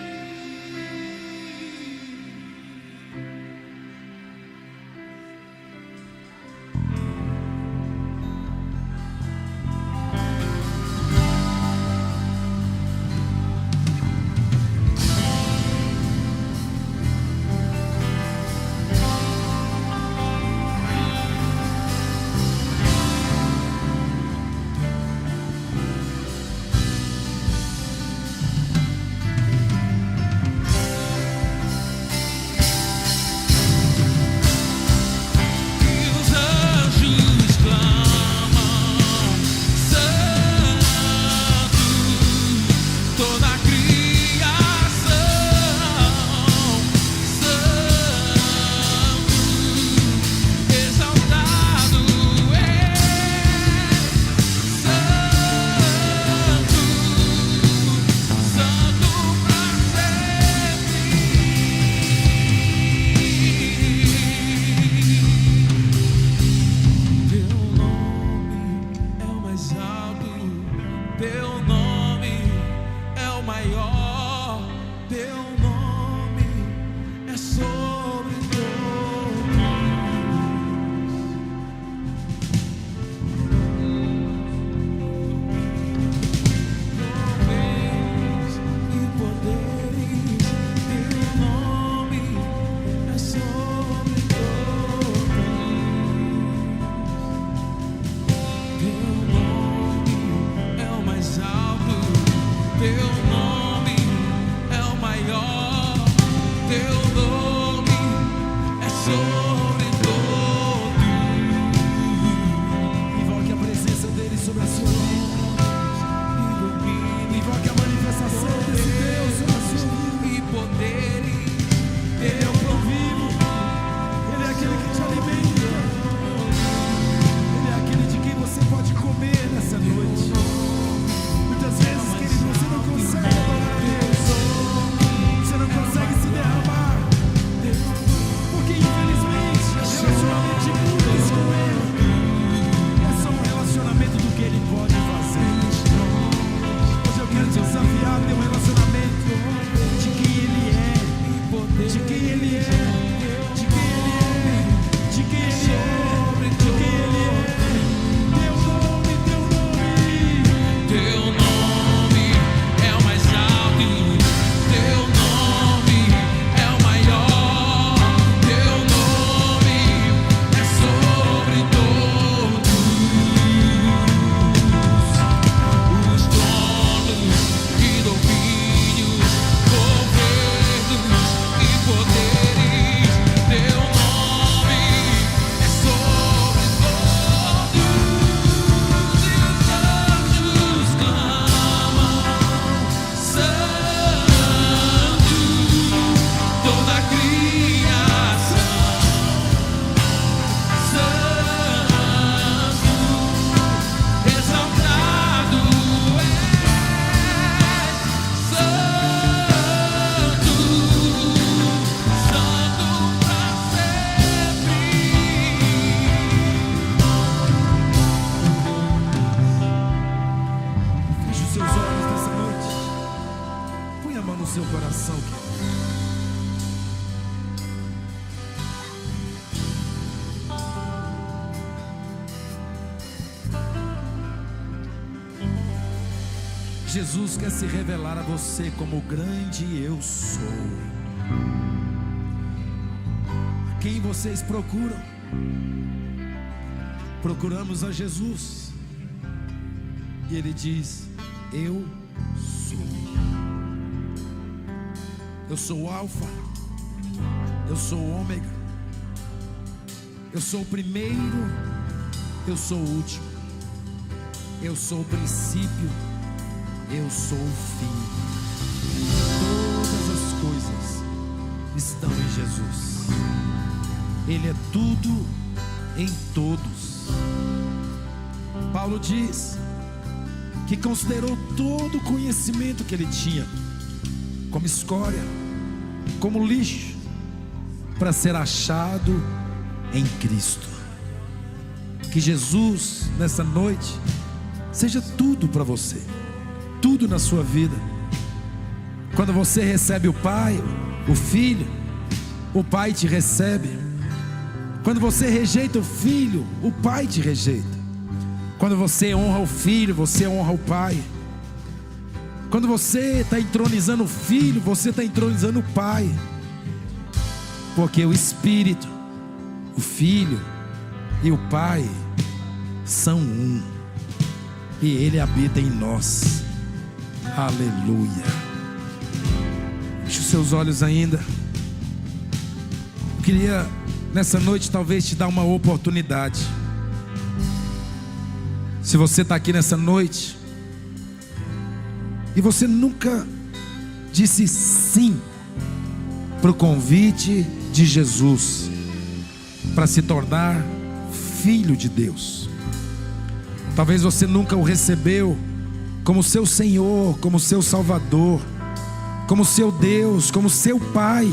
maior. Teu nome é sobre todo. Invoque a presença dele sobre a sua vida. Invoque a manifestação desse Deus sobre a sua vida. E poderes. Ele é o pão vivo. Ele é aquele que te alimenta. Ele é aquele de quem você pode comer nessa noite. Muitas vezes, querido, você não consegue adorar a Deus. Você não consegue se derramar. Porque, infelizmente, relacionamento de muitos com Ele é só um relacionamento do que Ele pode fazer. Hoje eu quero te desafiar a ter um relacionamento de quem Ele é. De quem Ele é, de quem Ele é, de quem Ele é, de quem Ele é. Teu nome, teu nome. Teu nome é o mais alto. Teu nome é o maior. Teu nome é sobre todos os tronos e domínios, governos e poderes. Teu nome é sobre todos. E os anjos clamam: Santo, toda a criação. Santo, exaltado é. Santo, Santo pra sempre. Feche os seus olhos nessa noite. Põe a mão no seu coração, querido. Jesus quer se revelar a você como o grande eu sou. Quem vocês procuram? Procuramos a Jesus. E Ele diz: eu sou. Eu sou o Alfa. Eu sou o Ômega. Eu sou o primeiro. Eu sou o último. Eu sou o princípio. Eu sou o fim. Todas as coisas estão em Jesus. Ele é tudo em todos. Paulo diz que considerou todo o conhecimento que ele tinha como escória, como lixo, para ser achado em Cristo. Que Jesus, nessa noite, seja tudo para você, tudo na sua vida. Quando você recebe o Pai, o Filho, o Pai te recebe. Quando você rejeita o Filho, o Pai te rejeita. Quando você honra o Filho, você honra o Pai. Quando você está entronizando o Filho, você está entronizando o Pai. Porque o Espírito, o Filho e o Pai são um. E Ele habita em nós. Aleluia. Feche os seus olhos ainda. Eu queria nessa noite talvez te dar uma oportunidade. Se você está aqui nessa noite e você nunca disse sim para o convite de Jesus para se tornar filho de Deus, talvez você nunca o recebeu como seu Senhor, como seu Salvador, como seu Deus, como seu Pai,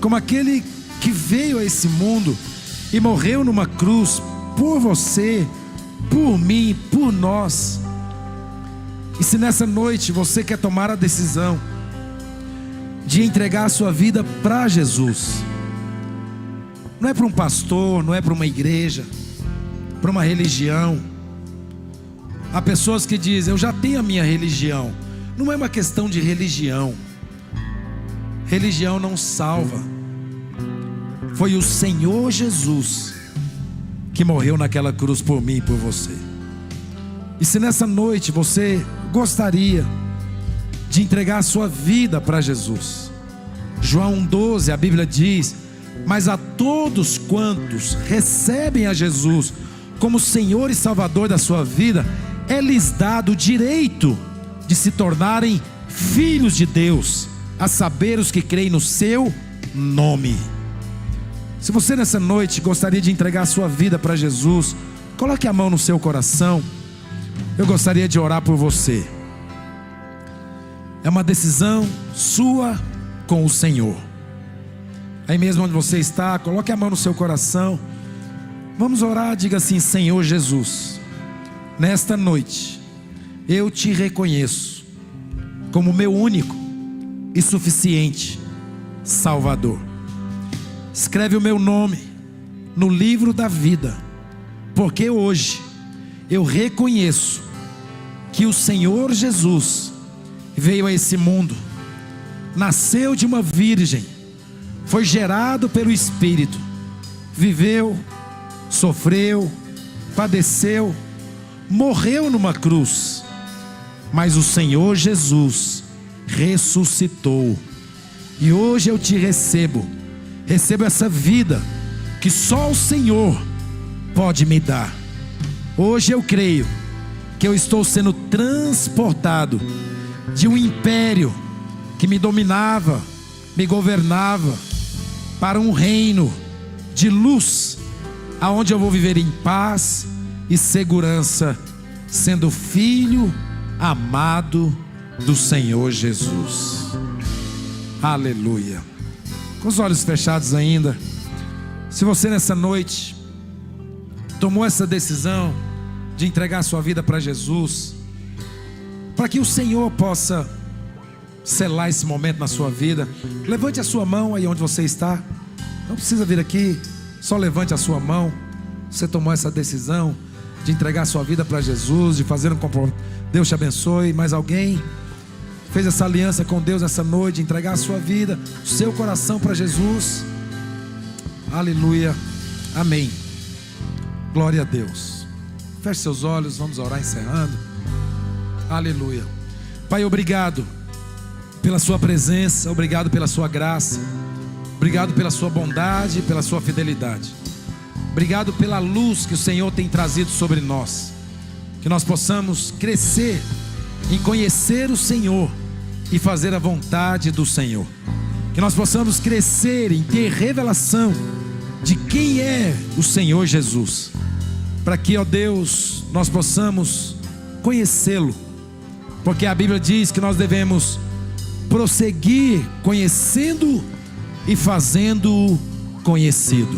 como aquele que veio a esse mundo e morreu numa cruz por você, por mim, por nós. E se nessa noite você quer tomar a decisão de entregar a sua vida para Jesus, não é para um pastor, não é para uma igreja, para uma religião. Há pessoas que dizem: eu já tenho a minha religião. Não é uma questão de religião. Religião não salva. Foi o Senhor Jesus que morreu naquela cruz por mim e por você. E se nessa noite você gostaria de entregar a sua vida para Jesus. João 1,12, a Bíblia diz: mas a todos quantos recebem a Jesus como Senhor e Salvador da sua vida, é-lhes dado o direito de se tornarem filhos de Deus, a saber, os que creem no seu nome. Se você nessa noite gostaria de entregar a sua vida para Jesus, coloque a mão no seu coração. Eu gostaria de orar por você. É uma decisão sua com o Senhor. Aí mesmo onde você está, coloque a mão no seu coração. Vamos orar, diga assim: Senhor Jesus, nesta noite eu te reconheço como meu único e suficiente Salvador. Escreve o meu nome no livro da vida, porque hoje eu reconheço que o Senhor Jesus veio a esse mundo, nasceu de uma virgem, foi gerado pelo Espírito, viveu, sofreu, padeceu, morreu numa cruz, mas o Senhor Jesus ressuscitou, e hoje eu te recebo essa vida que só o Senhor pode me dar. Hoje eu creio que eu estou sendo transportado de um império que me dominava, me governava, para um reino de luz, aonde eu vou viver em paz e segurança, sendo filho amado do Senhor Jesus. Aleluia. Com os olhos fechados ainda, se você nessa noite tomou essa decisão de entregar a sua vida para Jesus, para que o Senhor possa selar esse momento na sua vida, levante a sua mão aí onde você está. Não precisa vir aqui, só levante a sua mão. Você tomou essa decisão de entregar a sua vida para Jesus, de fazer um compromisso. Deus te abençoe. Mais alguém fez essa aliança com Deus nessa noite, de entregar a sua vida, o seu coração para Jesus? Aleluia, amém. Glória a Deus. Feche seus olhos, vamos orar encerrando. Aleluia. Pai, obrigado pela sua presença, obrigado pela sua graça, obrigado pela sua bondade, pela sua fidelidade. Obrigado pela luz que o Senhor tem trazido sobre nós, que nós possamos crescer em conhecer o Senhor e fazer a vontade do Senhor, que nós possamos crescer em ter revelação de quem é o Senhor Jesus, para que, ó Deus, nós possamos conhecê-lo, porque a Bíblia diz que nós devemos prosseguir conhecendo e fazendo-o conhecido.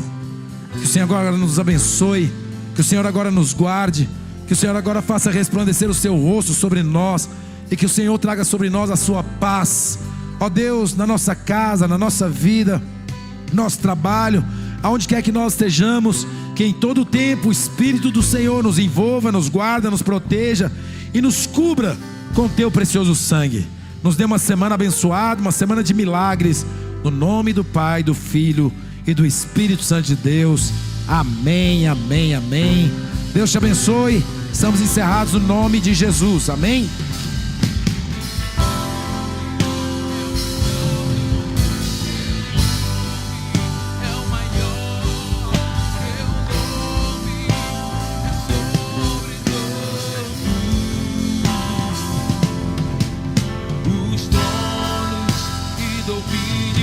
Que o Senhor agora nos abençoe, que o Senhor agora nos guarde, que o Senhor agora faça resplandecer o seu rosto sobre nós, e que o Senhor traga sobre nós a sua paz, ó Deus, na nossa casa, na nossa vida, nosso trabalho, aonde quer que nós estejamos, que em todo o tempo o Espírito do Senhor nos envolva, nos guarda, nos proteja e nos cubra com teu precioso sangue. Nos dê uma semana abençoada, uma semana de milagres, no nome do Pai, do Filho e do Espírito Santo de Deus. Amém, amém, amém. Deus te abençoe. Estamos encerrados no nome de Jesus. Amém. Os tronos e domínios